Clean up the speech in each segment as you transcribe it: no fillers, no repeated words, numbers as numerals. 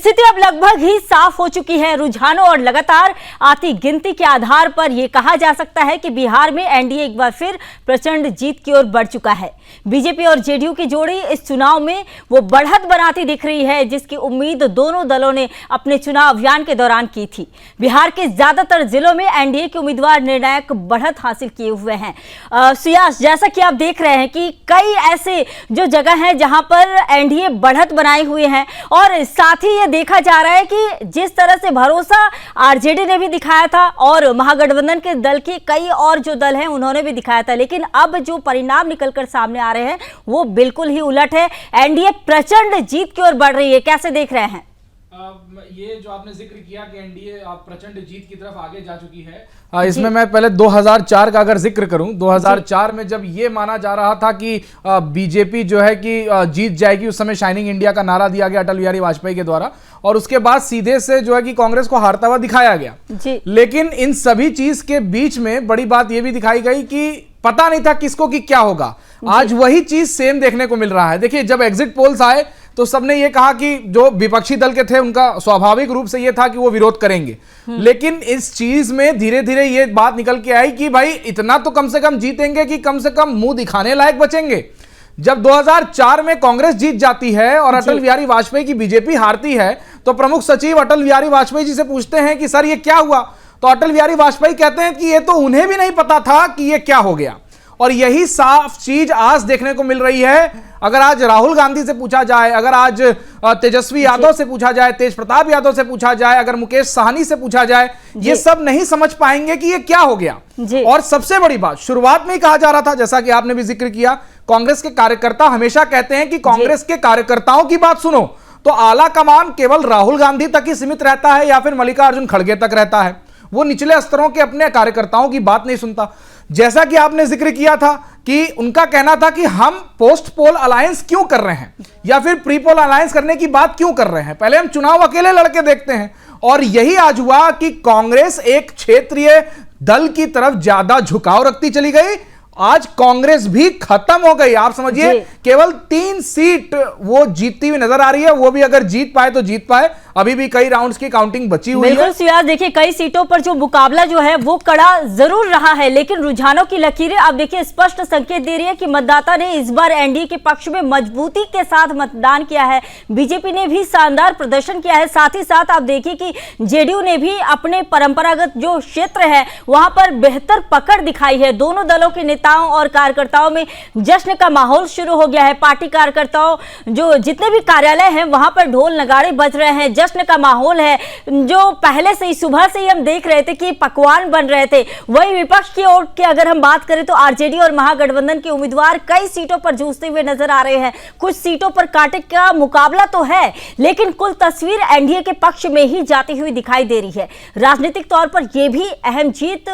स्थिति अब लगभग ही साफ हो चुकी है। रुझानों और लगातार आती गिनती के आधार पर यह कहा जा सकता है कि बिहार में एनडीए एक बार फिर प्रचंड जीत की ओर बढ़ चुका है। बीजेपी और जेडीयू की जोड़ी इस चुनाव में वो बढ़त बनाती दिख रही है, जिसकी उम्मीद दोनों दलों ने अपने चुनाव अभियान के दौरान की थी। बिहार के ज्यादातर जिलों में एनडीए के उम्मीदवार निर्णायक बढ़त हासिल किए हुए हैं। सुयास, जैसा कि आप देख रहे हैं कि कई ऐसे जो जगह है जहां पर एनडीए बढ़त बनाए हुए हैं, और साथ ही ये देखा जा रहा है कि जिस तरह से भरोसा आरजेडी ने भी दिखाया था और महागठबंधन के दल के कई और जो दल हैं उन्होंने भी दिखाया था, लेकिन अब जो परिणाम निकलकर सामने आ रहे हैं वो बिल्कुल ही उलट है। एनडीए प्रचंड जीत की ओर बढ़ रही है, कैसे देख रहे हैं? ये जो आपने जिक्र किया कि एनडीए प्रचंड जीत की तरफ आगे जा चुकी है, इसमें मैं पहले 2004 का अगर जिक्र करूं, 2004 में जब ये माना जा रहा था कि बीजेपी जो है कि जीत जाएगी, उस समय शाइनिंग इंडिया का नारा दिया गया अटल बिहारी वाजपेयी के द्वारा, और उसके बाद सीधे से जो है कि कांग्रेस को हारता हुआ दिखाया गया जी। लेकिन इन सभी चीज के बीच में बड़ी बात यह भी दिखाई गई कि पता नहीं था किसको कि क्या होगा। आज वही चीज सेम देखने को मिल रहा है। देखिए, जब एग्जिट पोल्स आए तो सबने ये कहा कि जो विपक्षी दल के थे उनका स्वाभाविक रूप से ये था कि वो विरोध करेंगे, लेकिन इस चीज में धीरे धीरे ये बात निकल के आई कि भाई इतना तो कम से कम जीतेंगे कि कम से कम मुंह दिखाने लायक बचेंगे। जब 2004 में कांग्रेस जीत जाती है और अटल बिहारी वाजपेयी की बीजेपी हारती है, तो प्रमुख सचिव अटल बिहारी वाजपेयी जी से पूछते हैं कि सर ये क्या हुआ, तो अटल बिहारी वाजपेयी कहते हैं कि ये तो उन्हें भी नहीं पता था कि ये क्या हो गया। और यही साफ चीज आज देखने को मिल रही है। अगर आज राहुल गांधी से पूछा जाए, अगर आज तेजस्वी यादव से पूछा जाए, तेज प्रताप यादव से पूछा जाए, अगर मुकेश साहनी से पूछा जाए, ये सब नहीं समझ पाएंगे कि ये क्या हो गया। और सबसे बड़ी बात, शुरुआत में ही कहा जा रहा था, जैसा कि आपने भी जिक्र किया, कांग्रेस के कार्यकर्ता हमेशा कहते हैं कि कांग्रेस के कार्यकर्ताओं की बात सुनो तो आला कमान केवल राहुल गांधी तक ही सीमित रहता है या फिर मल्लिकार्जुन खड़गे तक रहता है, वो निचले स्तरों के अपने कार्यकर्ताओं की बात नहीं सुनता। जैसा कि आपने जिक्र किया था कि उनका कहना था कि हम पोस्ट पोल अलायंस क्यों कर रहे हैं या फिर प्री पोल अलायंस करने की बात क्यों कर रहे हैं, पहले हम चुनाव अकेले लड़के देखते हैं। और यही आज हुआ कि कांग्रेस एक क्षेत्रीय दल की तरफ ज्यादा झुकाव रखती चली गई। आज कांग्रेस भी खत्म हो गई। आप समझिए केवल 3 सीट वो जीतती हुई नजर आ रही है, वो भी अगर जीत पाए तो जीत पाए, अभी भी कई राउंड्स की काउंटिंग बची हुई है। बिल्कुल सुयास, देखिए कई सीटों पर जो मुकाबला जो है वो कड़ा जरूर रहा है, लेकिन रुझानों की लकीरें अब देखिए स्पष्ट संकेत दे रही है कि मतदाता ने इस बार एनडीए के पक्ष में मजबूती के साथ मतदान किया है। बीजेपी ने भी शानदार प्रदर्शन किया है, साथ ही साथ आप देखिए कि जेडीयू ने भी अपने परंपरागत जो क्षेत्र है वहां पर बेहतर पकड़ दिखाई है। दोनों दलों के नेताओं और कार्यकर्ताओं में जश्न का माहौल शुरू हो गया है। पार्टी कार्यकर्ताओं जो जितने भी कार्यालय हैं वहां पर ढोल नगाड़े बज रहे हैं, जश्न का माहौल है। जो पहले से ही सुबह से ही हम देख रहे थे कि पकवान बन रहे थे। वही विपक्ष की ओर की अगर हम बात करें तो आरजेडी और महागठबंधन के उम्मीदवार कई सीटों पर जूझते हुए नजर आ रहे हैं। कुछ सीटों पर कांटे का मुकाबला तो है, लेकिन कुल तस्वीर एनडीए के पक्ष में ही जाती हुई दिखाई दे रही है। राजनीतिक तौर पर यह भी अहम जीत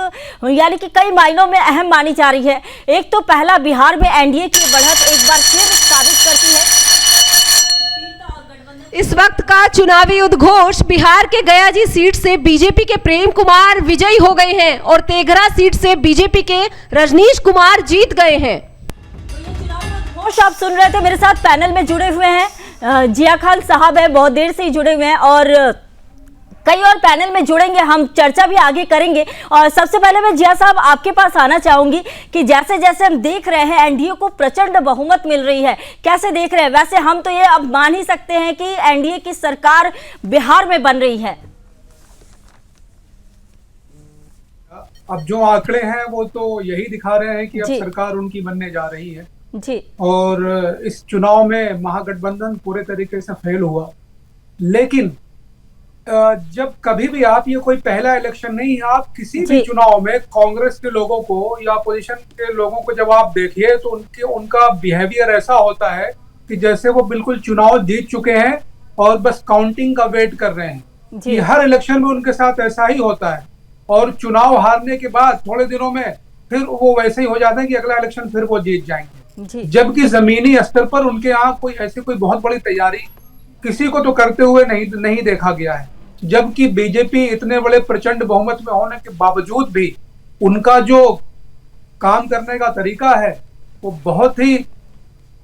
यानी कि कई मायनों में अहम मानी जा रही है। एक तो पहला, बिहार में एनडीए की बढ़त एक बार फिर साबित करती है। इस वक्त का चुनावी उद्घोष, बिहार के गयाजी सीट से बीजेपी के प्रेम कुमार विजयी हो गए हैं और तेघरा सीट से बीजेपी के रजनीश कुमार जीत गए हैं। उद्घोष आप सुन रहे थे, मेरे साथ पैनल में जुड़े हुए हैं जिया खान साहब है, बहुत देर से ही जुड़े हुए हैं और कई और पैनल में जुड़ेंगे, हम चर्चा भी आगे करेंगे। और सबसे पहले मैं जिया साहब आपके पास आना चाहूंगी कि जैसे जैसे हम देख रहे हैं एनडीए को प्रचंड बहुमत मिल रही है, कैसे देख रहे हैं? वैसे हम तो ये अब मान ही सकते हैं कि एनडीए की सरकार बिहार में बन रही है। अब जो आंकड़े हैं वो तो यही दिखा रहे हैं कि अब सरकार उनकी बनने जा रही है जी। और इस चुनाव में महागठबंधन पूरे तरीके से फेल हुआ। लेकिन जब कभी भी आप, ये कोई पहला इलेक्शन नहीं है, आप किसी भी चुनाव में कांग्रेस के लोगों को या अपोजिशन के लोगों को जब आप देखिए तो उनका बिहेवियर ऐसा होता है कि जैसे वो बिल्कुल चुनाव जीत चुके हैं और बस काउंटिंग का वेट कर रहे हैं। कि हर इलेक्शन में उनके साथ ऐसा ही होता है और चुनाव हारने के बाद थोड़े दिनों में फिर वो वैसे ही हो जाता है कि अगला इलेक्शन फिर वो जीत जाएंगे। जबकि जमीनी स्तर पर उनके यहाँ कोई बहुत बड़ी तैयारी किसी को तो करते हुए नहीं देखा गया है। जबकि बीजेपी इतने बड़े प्रचंड बहुमत में होने के बावजूद भी उनका जो काम करने का तरीका है वो बहुत ही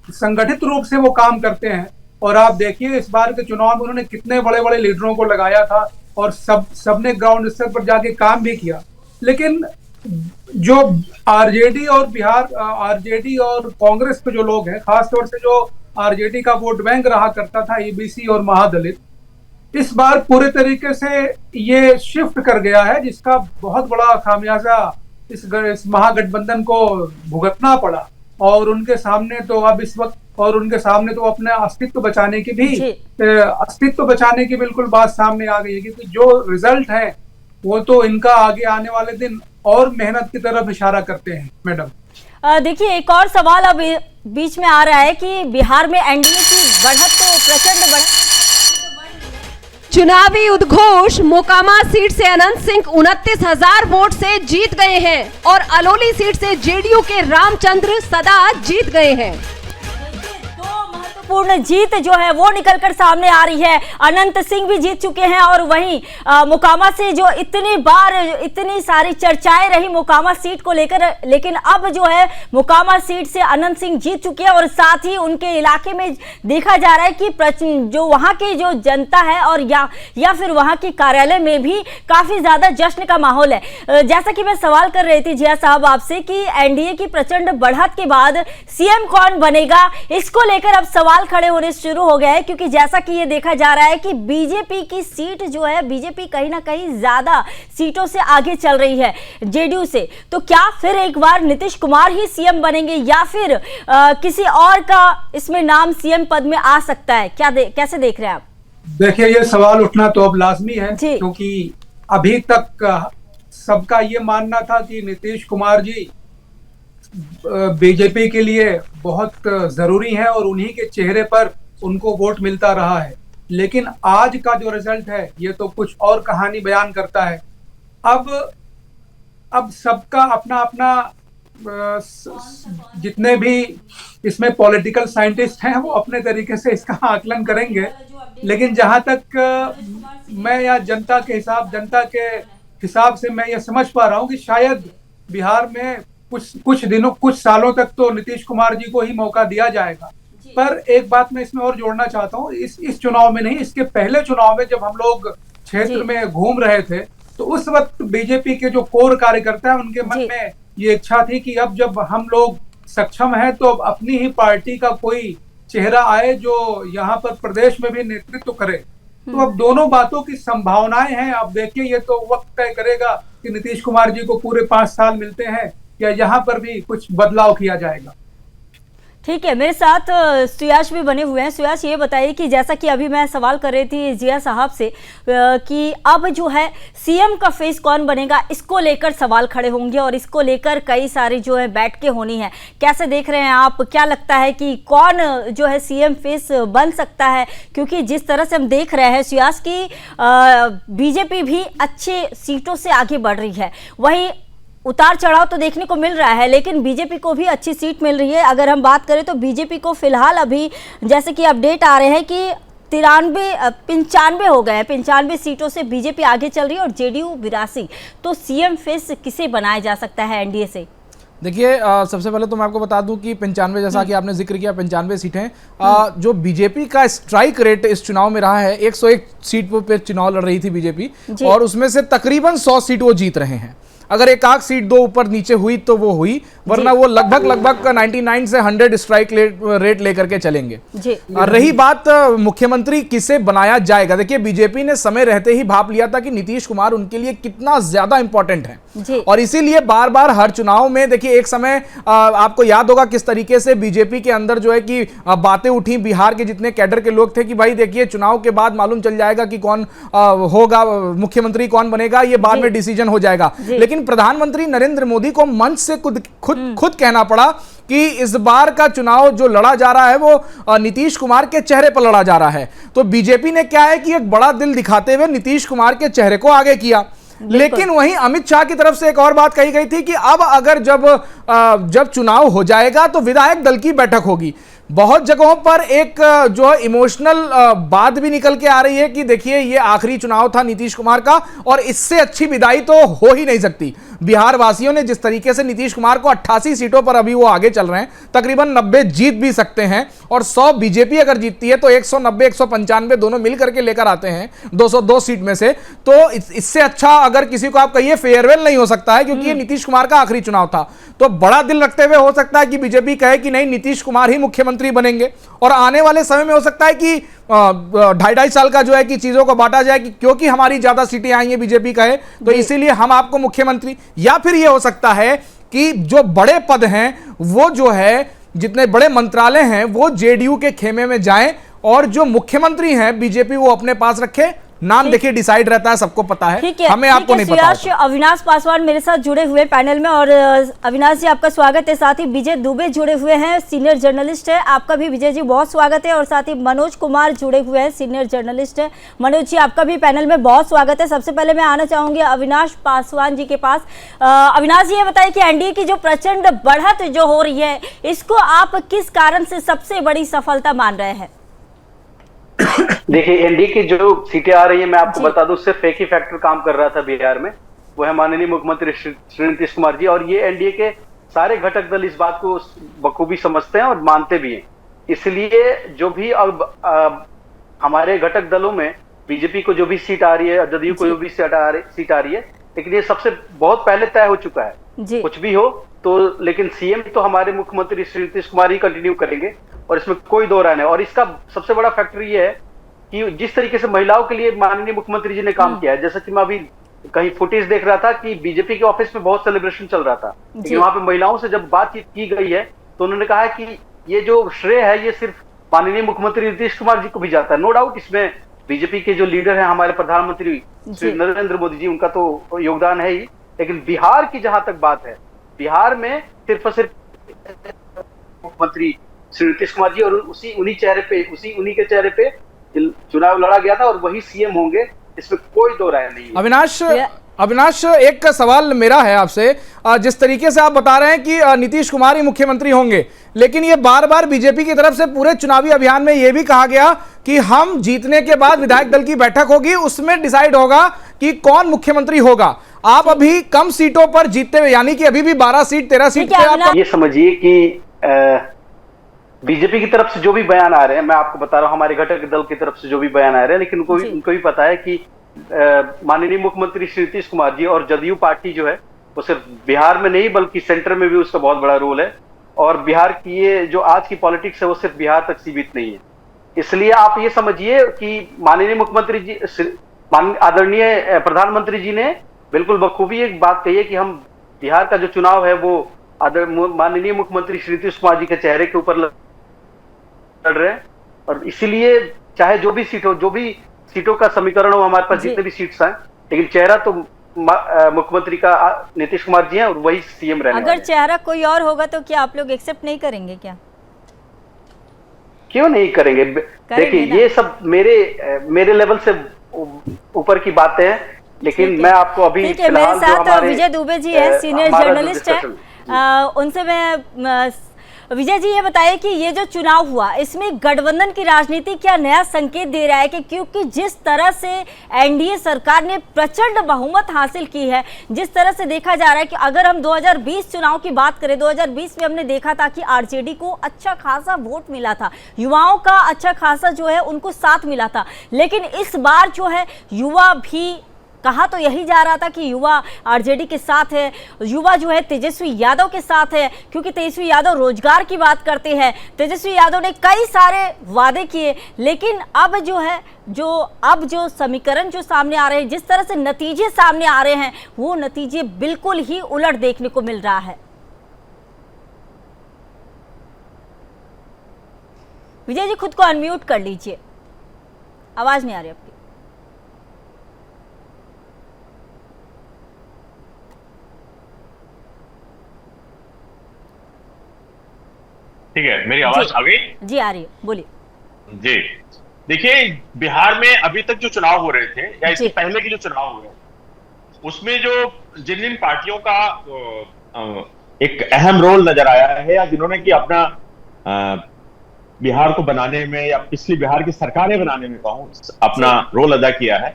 संगठित रूप से वो काम करते हैं और आप देखिए इस बार के चुनाव में उन्होंने कितने बड़े बड़े लीडरों को लगाया था और सबने ग्राउंड स्तर पर जाके काम भी किया। लेकिन जो आरजेडी और कांग्रेस के जो लोग हैं, खासतौर से जो आरजेडी का वोट बैंक रहा करता था ईबीसी और महादलित, इस बार पूरे तरीके से ये शिफ्ट कर गया है, जिसका बहुत बड़ा खामियाजा इस महागठबंधन को भुगतना पड़ा। और उनके सामने तो अब इस वक्त अपने अस्तित्व बचाने की बिल्कुल बात सामने आ गई है, क्योंकि जो रिजल्ट है वो तो इनका आगे आने वाले दिन और मेहनत की तरफ इशारा करते हैं। मैडम देखिए, एक और सवाल अब बीच में आ रहा है कि बिहार में एनडीए की बढ़त तो प्रचंड चुनावी उद्घोष मोकामा सीट से अनंत सिंह 29,000 वोट से जीत गए हैं और अलौली सीट से जेडीयू के रामचंद्र सदा जीत गए हैं। पूर्ण जीत जो है वो निकलकर सामने आ रही है। अनंत सिंह भी जीत चुके हैं और वहीं मोकामा से जो इतनी सारी चर्चाएं रही मोकामा सीट को लेकर, लेकिन अब जो है मोकामा सीट से अनंत सिंह जीत चुके हैं और साथ ही उनके इलाके में देखा जा रहा है कि जो वहां की जो जनता है और या फिर वहां के कार्यालय में भी काफी ज्यादा जश्न का माहौल है। जैसा कि मैं सवाल कर रही थी जिया साहब आपसे कि एनडीए की प्रचंड बढ़त के बाद सीएम कौन बनेगा, इसको लेकर अब सवाल खड़े होने शुरू हो गए हैं, क्योंकि जैसा कि ये देखा जा रहा है कि बीजेपी की सीट जो है, बीजेपी कहीं ना कहीं ज्यादा सीटों से आगे चल रही है जेडीयू से। तो क्या फिर एक बार नीतीश कुमार ही सीएम बनेंगे या फिर किसी और का इसमें नाम सीएम पद में आ सकता है? कैसे देख रहे हैं आप? देखिए, ये सवाल उठना तो अब लाजमी है, क्योंकि अभी तक सबका ये मानना था कि नीतीश कुमार जी बीजेपी के लिए बहुत जरूरी है और उन्हीं के चेहरे पर उनको वोट मिलता रहा है। लेकिन आज का जो रिजल्ट है ये तो कुछ और कहानी बयान करता है। अब सबका अपना अपना, जितने भी इसमें पॉलिटिकल साइंटिस्ट हैं वो अपने तरीके से इसका आकलन करेंगे, लेकिन जहां तक मैं या जनता के हिसाब से मैं ये समझ पा रहा हूं कि शायद बिहार में कुछ सालों तक तो नीतीश कुमार जी को ही मौका दिया जाएगा। पर एक बात मैं इसमें और जोड़ना चाहता हूँ, इस चुनाव में नहीं, इसके पहले चुनाव में जब हम लोग क्षेत्र में घूम रहे थे तो उस वक्त बीजेपी के जो कोर कार्यकर्ता हैं उनके मन में ये इच्छा थी कि अब जब हम लोग सक्षम हैं तो अब अपनी ही पार्टी का कोई चेहरा आए जो यहाँ पर प्रदेश में भी नेतृत्व करे। तो अब दोनों बातों की संभावनाएं हैं। अब देखिए, ये तो वक्त तय करेगा कि नीतीश कुमार जी को पूरे 5 साल मिलते हैं या यहाँ पर भी कुछ बदलाव किया जाएगा। ठीक है, मेरे साथ सुयाश भी बने हुए हैं। सुयाश, ये बताइए कि जैसा कि अभी मैं सवाल कर रही थी जिया साहब से कि अब जो है सीएम का फेस कौन बनेगा, इसको लेकर सवाल खड़े होंगे और इसको लेकर कई सारी जो है बैठकें होनी है। कैसे देख रहे हैं आप? क्या लगता है कि कौन जो है सीएम फेस बन सकता है? क्योंकि जिस तरह से हम देख रहे हैं सुयाश की बीजेपी भी अच्छे सीटों से आगे बढ़ रही है, वहीं उतार चढ़ाव तो देखने को मिल रहा है, लेकिन बीजेपी को भी अच्छी सीट मिल रही है। अगर हम बात करें तो बीजेपी को फिलहाल अभी जैसे कि अपडेट आ रहे हैं कि 95 हो गए हैं, 95 सीटों से बीजेपी आगे चल रही है और जेडीयू 82। तो सीएम फेस किसे बनाया जा सकता है एनडीए से? देखिए, सबसे पहले तो मैं आपको बता दूं कि 95, जैसा कि आपने जिक्र किया, 95 सीटें जो बीजेपी का स्ट्राइक रेट इस चुनाव में रहा है, 101 सीट पर चुनाव लड़ रही थी बीजेपी और उसमें से तकरीबन 100 सीट वो जीत रहे हैं। अगर एक आध सीट 2 ऊपर नीचे हुई तो वो हुई, वरना वो लगभग 99 से 100 स्ट्राइक रेट लेकर के चलेंगे। रही बात मुख्यमंत्री किसे बनाया जाएगा, देखिए बीजेपी ने समय रहते ही भाप लिया था कि नीतीश कुमार उनके लिए कितना ज्यादा इंपॉर्टेंट है और इसीलिए बार बार हर चुनाव में, देखिए एक समय आपको याद होगा किस तरीके से बीजेपी के अंदर जो है कि बातें उठी, बिहार के जितने कैडर के लोग थे कि भाई देखिए चुनाव के बाद मालूम चल जाएगा कि कौन होगा मुख्यमंत्री, कौन बनेगा, ये बाद में डिसीजन हो जाएगा। लेकिन प्रधानमंत्री नरेंद्र मोदी को मंच से खुद कहना पड़ा कि इस बार का चुनाव जो लड़ा जा रहा है वो नीतीश कुमार के चेहरे पर लड़ा जा रहा है। तो बीजेपी ने क्या है कि एक बड़ा दिल दिखाते हुए नीतीश कुमार के चेहरे को आगे किया। लेकिन वहीं अमित शाह की तरफ से एक और बात कही गई थी कि अब अगर जब चुनाव हो जाएगा तो विधायक दल की बैठक होगी, बहुत जगहों पर एक जो है इमोशनल बात भी निकल के आ रही है कि देखिए ये आखिरी चुनाव था नीतीश कुमार का और इससे अच्छी विदाई तो हो ही नहीं सकती। बिहार वासियों ने जिस तरीके से नीतीश कुमार को 88 सीटों पर अभी वो आगे चल रहे हैं, तकरीबन 90 जीत भी सकते हैं और 100 बीजेपी अगर जीतती है तो 190 195 दोनों मिलकर के लेकर आते हैं 202 सीट में से। तो इससे अच्छा अगर किसी को आप कहिए फेयरवेल नहीं हो सकता है, क्योंकि ये नीतीश कुमार का आखिरी चुनाव था। तो बड़ा दिल रखते हुए हो सकता है कि बीजेपी कहे कि नहीं, नीतीश कुमार ही मुख्यमंत्री बनेंगे और आने वाले समय में हो सकता है कि 2.5 साल का जो है कि चीजों को बांटा जाए कि क्योंकि हमारी ज्यादा सीटें आई हैं बीजेपी कहे तो इसीलिए हम आपको मुख्यमंत्री, या फिर यह हो सकता है कि जो बड़े पद हैं वो जो है जितने बड़े मंत्रालय हैं वो जेडीयू के खेमे में जाएं और जो मुख्यमंत्री हैं बीजेपी वो अपने पास रखे। नाम देखिए डिसाइड रहता है, सबको पता है, हमें आपको नहीं पता। अविनाश पासवान मेरे साथ जुड़े हुए पैनल में, और अविनाश जी आपका स्वागत है। साथ ही विजय दुबे जुड़े हुए हैं, सीनियर जर्नलिस्ट है, आपका भी विजय जी बहुत स्वागत है। और साथ ही मनोज कुमार जुड़े हुए हैं, सीनियर जर्नलिस्ट है। मनोज जी आपका भी पैनल में बहुत स्वागत है। सबसे पहले मैं आना चाहूंगी अविनाश पासवान जी के पास। अविनाश जी ये बताइए कि एनडीए की जो प्रचंड बढ़त जो हो रही है इसको आप किस कारण से सबसे बड़ी सफलता मान रहे हैं? देखिए, एनडीए की जो सीटें आ रही है मैं आपको बता दूं, सिर्फ एक ही फैक्टर काम कर रहा था बिहार में, वो है माननीय मुख्यमंत्री श्री नीतीश कुमार जी। और ये एनडीए के सारे घटक दल इस बात को बखूबी समझते हैं और मानते भी हैं। इसलिए जो भी अब हमारे घटक दलों में बीजेपी को जो भी सीट आ रही है, जदयू को जो भी सीट आ रही है, लेकिन ये सबसे बहुत पहले तय हो चुका है। कुछ भी हो तो लेकिन सीएम तो हमारे मुख्यमंत्री श्री नीतीश कुमार ही कंटिन्यू करेंगे और इसमें कोई दो राय नहीं। और इसका सबसे बड़ा फैक्टर ये है कि जिस तरीके से महिलाओं के लिए माननीय मुख्यमंत्री जी ने काम किया है, जैसा कि मैं अभी कहीं फुटेज देख रहा था कि बीजेपी के ऑफिस में बहुत सेलिब्रेशन चल रहा था, लेकिन वहां पे महिलाओं से जब बातचीत की गई है तो उन्होंने कहा है कि ये जो श्रेय है ये सिर्फ माननीय मुख्यमंत्री नीतीश कुमार जी को भी जाता है। नो डाउट इसमें बीजेपी के जो लीडर है हमारे प्रधानमंत्री श्री नरेंद्र मोदी जी, उनका तो योगदान है ही, लेकिन बिहार की जहां तक बात है, बिहार में सिर्फ और सिर्फ मुख्यमंत्री श्री नीतीश कुमार जी और उन्हीं के चेहरे पे चुनाव लड़ा गया था और वही सीएम होंगे, इसमें कोई दो राय नहीं है। अविनाश एक सवाल मेरा है आपसे, जिस तरीके से आप बता रहे हैं कि नीतीश कुमार ही मुख्यमंत्री होंगे, लेकिन ये बार बार बीजेपी की तरफ से पूरे चुनावी अभियान में ये भी कहा गया कि हम जीतने के बाद विधायक दल की बैठक होगी, उसमें डिसाइड होगा कि कौन मुख्यमंत्री होगा। आप अभी कम सीटों पर जीतते हुए, यानी कि अभी भी 12 सीट 13 सीट पे आप ये समझिए कि बीजेपी की तरफ से जो भी बयान आ रहे हैं, मैं आपको बता रहा हूं हमारे घटक दल की तरफ से जो भी बयान आ रहे हैं, लेकिन उनको भी पता है कि माननीय मुख्यमंत्री श्री नीतीश कुमार जी और जदयू पार्टी जो है वो सिर्फ बिहार में नहीं बल्कि सेंटर में भी उसका बहुत बड़ा रोल है। और बिहार की ये जो आज की पॉलिटिक्स है वो सिर्फ बिहार तक सीमित नहीं है। इसलिए आप ये समझिए कि माननीय मुख्यमंत्री जी, आदरणीय प्रधानमंत्री जी ने बिल्कुल बखूबी एक बात कही है कि हम बिहार का जो चुनाव है वो माननीय मुख्यमंत्री श्री नीतीश कुमार जी के चेहरे के ऊपर लड़ रहे हैं। और इसीलिए चाहे जो भी सीट हो, जो भी सीटों का समीकरण हो, हमारे पास जितने भी सीट्स हैं, लेकिन चेहरा तो मुख्यमंत्री का नीतीश कुमार जी हैं और वही सीएम रहने अगर चेहरा कोई और होगा तो क्या आप लोग एक्सेप्ट नहीं करेंगे क्या? क्यों नहीं करेंगे? देखिए ये सब मेरे लेवल से ऊपर की बातें हैं, लेकिन मैं आपको अभी मेरे साथ विजय दुबे जी है, सीनियर जर्नलिस्ट है, उनसे मैं विजय जी ये बताइए कि ये जो चुनाव हुआ इसमें गठबंधन की राजनीति क्या नया संकेत दे रहा है कि क्योंकि जिस तरह से एनडीए सरकार ने प्रचंड बहुमत हासिल की है, जिस तरह से देखा जा रहा है कि अगर हम 2020 चुनाव की बात करें, 2020 में हमने देखा था कि आरजेडी को अच्छा खासा वोट मिला था, युवाओं का अच्छा खासा जो है उनको साथ मिला था, लेकिन इस बार जो है युवा भी कहा तो यही जा रहा था कि युवा आरजेडी के साथ है, युवा जो है तेजस्वी यादव के साथ है, क्योंकि तेजस्वी यादव रोजगार की बात करते हैं, तेजस्वी यादव ने कई सारे वादे किए, लेकिन अब जो है जो समीकरण जो सामने आ रहे हैं, जिस तरह से नतीजे सामने आ रहे हैं, वो नतीजे बिल्कुल ही उलट देखने को मिल रहा है। विजय जी खुद को अनम्यूट कर लीजिए, आवाज नहीं आ रही आपकी। ठीक है, मेरी आवाज आ गई? जी आ रही है, बोलिए। जी देखिए, बिहार में अभी तक जो चुनाव हो रहे थे या इससे पहले के जो चुनाव हुए उसमें जो जिन पार्टियों का एक अहम रोल नजर आया है या जिन्होंने कि अपना बिहार को बनाने में या पिछली बिहार की सरकारें बनाने में कहूं अपना रोल अदा किया है।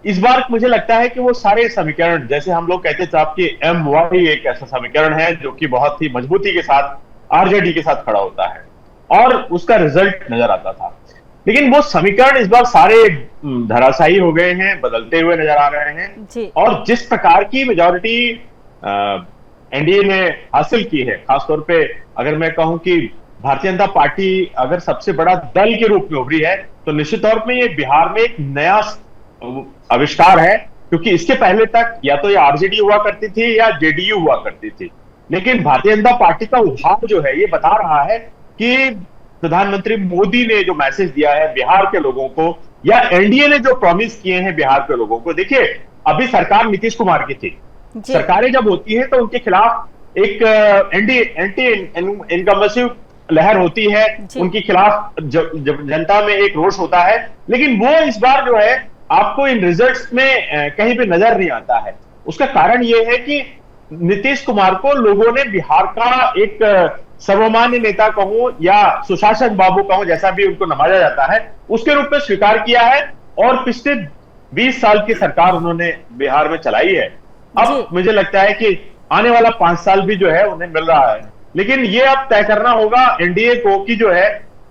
इस बार मुझे लगता है कि वो सारे समीकरण, जैसे हम लोग कहते थे आपकी MY एक ऐसा समीकरण है जो कि बहुत ही मजबूती के साथ RJD के साथ खड़ा होता है और उसका रिजल्ट नजर आता था। लेकिन वो समीकरण इस बार सारे धराशायी हो गए हैं, बदलते हुए नजर आ रहे हैं। और जिस प्रकार की मेजॉरिटी NDA ने हासिल की है, खासतौर पे अगर मैं कहूं कि भारतीय जनता पार्टी अगर सबसे बड़ा दल के रूप में उभरी है, तो निश्चित तौर पे ये बिहार में एक नया आविष्कार है, क्योंकि इसके पहले तक या तो ये RJD हुआ करती थी या JDU हुआ करती थी। लेकिन भारतीय जनता पार्टी का उभार जो है ये बता रहा है कि प्रधानमंत्री मोदी ने जो मैसेज दिया है बिहार के लोगों को, या NDA ने जो प्रॉमिस किए हैं बिहार के लोगों को। देखिए, अभी सरकार नीतीश कुमार की थी, सरकारें जब होती है तो उनके खिलाफ एक एंटी इनकम्बेंसी लहर होती है, उनके खिलाफ जनता में एक रोष होता है। लेकिन वो इस बार जो है आपको इन रिजल्ट्स में कहीं भी नजर नहीं आता है। उसका कारण यह है कि नीतीश कुमार को लोगों ने बिहार का एक सर्वमान्य नेता कहूं या सुशासन बाबू कहूं, जैसा भी उनको नवाजा जाता है, उसके रूप में स्वीकार किया है। और पिछले 20 साल की सरकार उन्होंने बिहार में चलाई है। अब मुझे लगता है कि आने वाला 5 साल भी जो है उन्हें मिल रहा है। लेकिन ये अब तय करना होगा NDA को कि जो है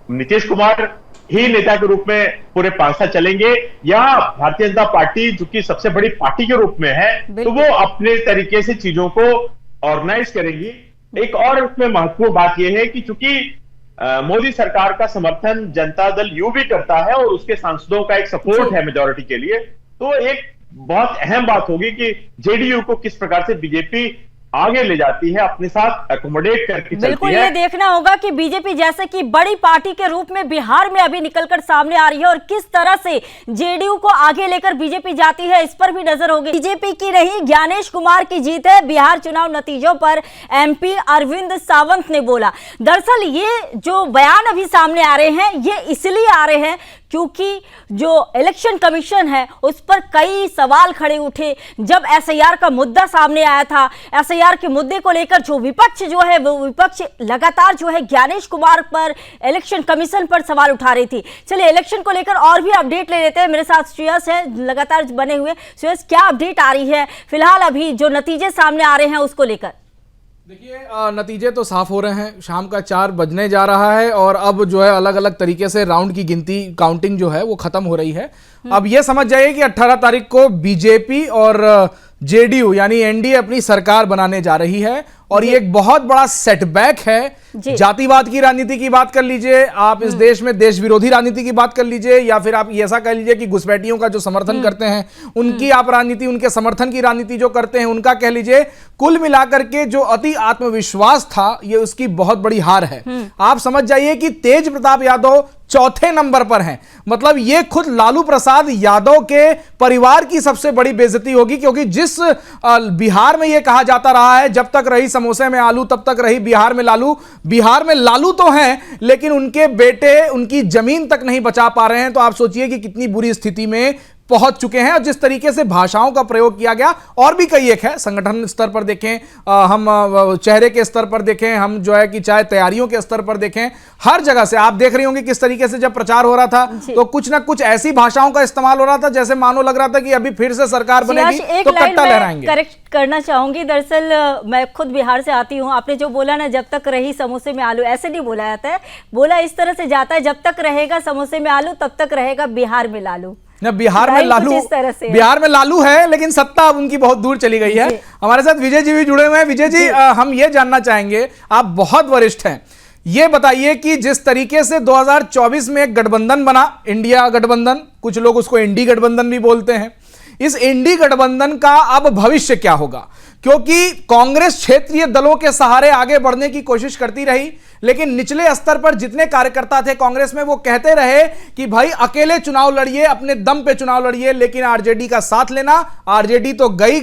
नीतीश कुमार ही नेता के रूप में पूरे 5 साल चलेंगे, या भारतीय जनता पार्टी जो कि सबसे बड़ी पार्टी के रूप में है, तो वो अपने तरीके से चीजों को ऑर्गेनाइज करेंगी। एक और उसमें महत्वपूर्ण बात यह है कि चूंकि मोदी सरकार का समर्थन जनता दल यू भी करता है और उसके सांसदों का एक सपोर्ट है मेजॉरिटी के लिए, तो एक बहुत अहम बात होगी कि JDU को किस प्रकार से बीजेपी आगे ले जाती है, अपने साथ एकोमोडेट करके चलती है। बिल्कुल, ये देखना होगा कि बीजेपी जैसे कि बड़ी पार्टी के रूप में बिहार में अभी निकलकर सामने आ रही है और किस तरह से JDU को आगे लेकर बीजेपी जाती है, इस पर भी नजर होगी। बीजेपी की रही ज्ञानेश कुमार की जीत है। बिहार चुनाव नतीजों पर MP अरविंद सावंत ने बोला। दरअसल ये जो बयान अभी सामने आ रहे हैं ये इसलिए आ रहे हैं क्योंकि जो इलेक्शन कमीशन है उस पर कई सवाल खड़े उठे। जब SIR का मुद्दा सामने आया था, SIR के मुद्दे को लेकर जो विपक्ष जो है वो विपक्ष लगातार जो है ज्ञानेश कुमार पर, इलेक्शन कमीशन पर सवाल उठा रही थी। चलिए इलेक्शन को लेकर और भी अपडेट ले लेते हैं। मेरे साथ श्रेयस है लगातार बने हुए। श्रेयस, क्या अपडेट आ रही है फिलहाल अभी जो नतीजे सामने आ रहे हैं उसको लेकर? देखिए, नतीजे तो साफ हो रहे हैं। शाम का 4 बजने जा रहा है और अब जो है अलग अलग तरीके से राउंड की गिनती, काउंटिंग जो है वो खत्म हो रही है। अब ये समझ जाइए कि 18 तारीख को बीजेपी और JDU यानी NDA अपनी सरकार बनाने जा रही है और ये एक बहुत बड़ा सेटबैक है। जातिवाद की राजनीति की बात कर लीजिए आप, इस देश में देश विरोधी राजनीति की बात कर लीजिए, या फिर आप ऐसा कह लीजिए कि घुसपैठियों का जो समर्थन करते हैं उनकी आप राजनीति, उनके समर्थन की राजनीति जो करते हैं उनका कह लीजिए, कुल मिलाकर के जो अति आत्मविश्वास था ये उसकी बहुत बड़ी हार है। आप समझ जाइए कि तेज प्रताप यादव चौथे नंबर पर हैं। मतलब ये खुद लालू प्रसाद यादव के परिवार की सबसे बड़ी बेइज्जती होगी, क्योंकि जिस बिहार में ये कहा जाता रहा है जब तक रही समोसे में आलू तब तक रही बिहार में लालू। बिहार में लालू तो हैं लेकिन उनके बेटे उनकी जमीन तक नहीं बचा पा रहे हैं। तो आप सोचिए कि कितनी बुरी स्थिति में पहुंच चुके हैं। और जिस तरीके से भाषाओं का प्रयोग किया गया, और भी कई एक है, संगठन स्तर पर देखें, हम चेहरे के स्तर पर देखें, हम जो है कि चाहे तैयारियों के स्तर पर देखें, हर जगह से आप देख रही होंगे किस तरीके से जब प्रचार हो रहा था तो कुछ ना कुछ ऐसी भाषाओं का इस्तेमाल हो रहा था जैसे मानो लग रहा था कि अभी फिर से सरकार बनेगी तो कट्टा लहराएंगे। करेक्ट करना चाहूंगी, दरअसल मैं खुद बिहार से आती हूँ। आपने जो बोला ना, जब तक रही समोसे में आलू, ऐसे नहीं बोला जाता है, बोला इस तरह से जाता है, जब तक रहेगा समोसे में आलू तब तक रहेगा बिहार में लालू। ना बिहार में लालू, बिहार में लालू है लेकिन सत्ता अब उनकी बहुत दूर चली गई है। हमारे साथ विजय जी भी जुड़े हुए हैं। विजय जी, हम ये जानना चाहेंगे, आप बहुत वरिष्ठ हैं, ये बताइए कि जिस तरीके से 2024 में एक गठबंधन बना, इंडिया गठबंधन, कुछ लोग उसको इंडी गठबंधन भी बोलते हैं, इस इंडी गठबंधन का अब भविष्य क्या होगा? क्योंकि कांग्रेस क्षेत्रीय दलों के सहारे आगे बढ़ने की कोशिश करती रही, लेकिन निचले स्तर पर जितने कार्यकर्ता थे कांग्रेस में वो कहते रहे कि भाई अकेले चुनाव लड़िए, अपने दम पे चुनाव लड़िए, लेकिन आरजेडी का साथ लेना। आरजेडी तो गई,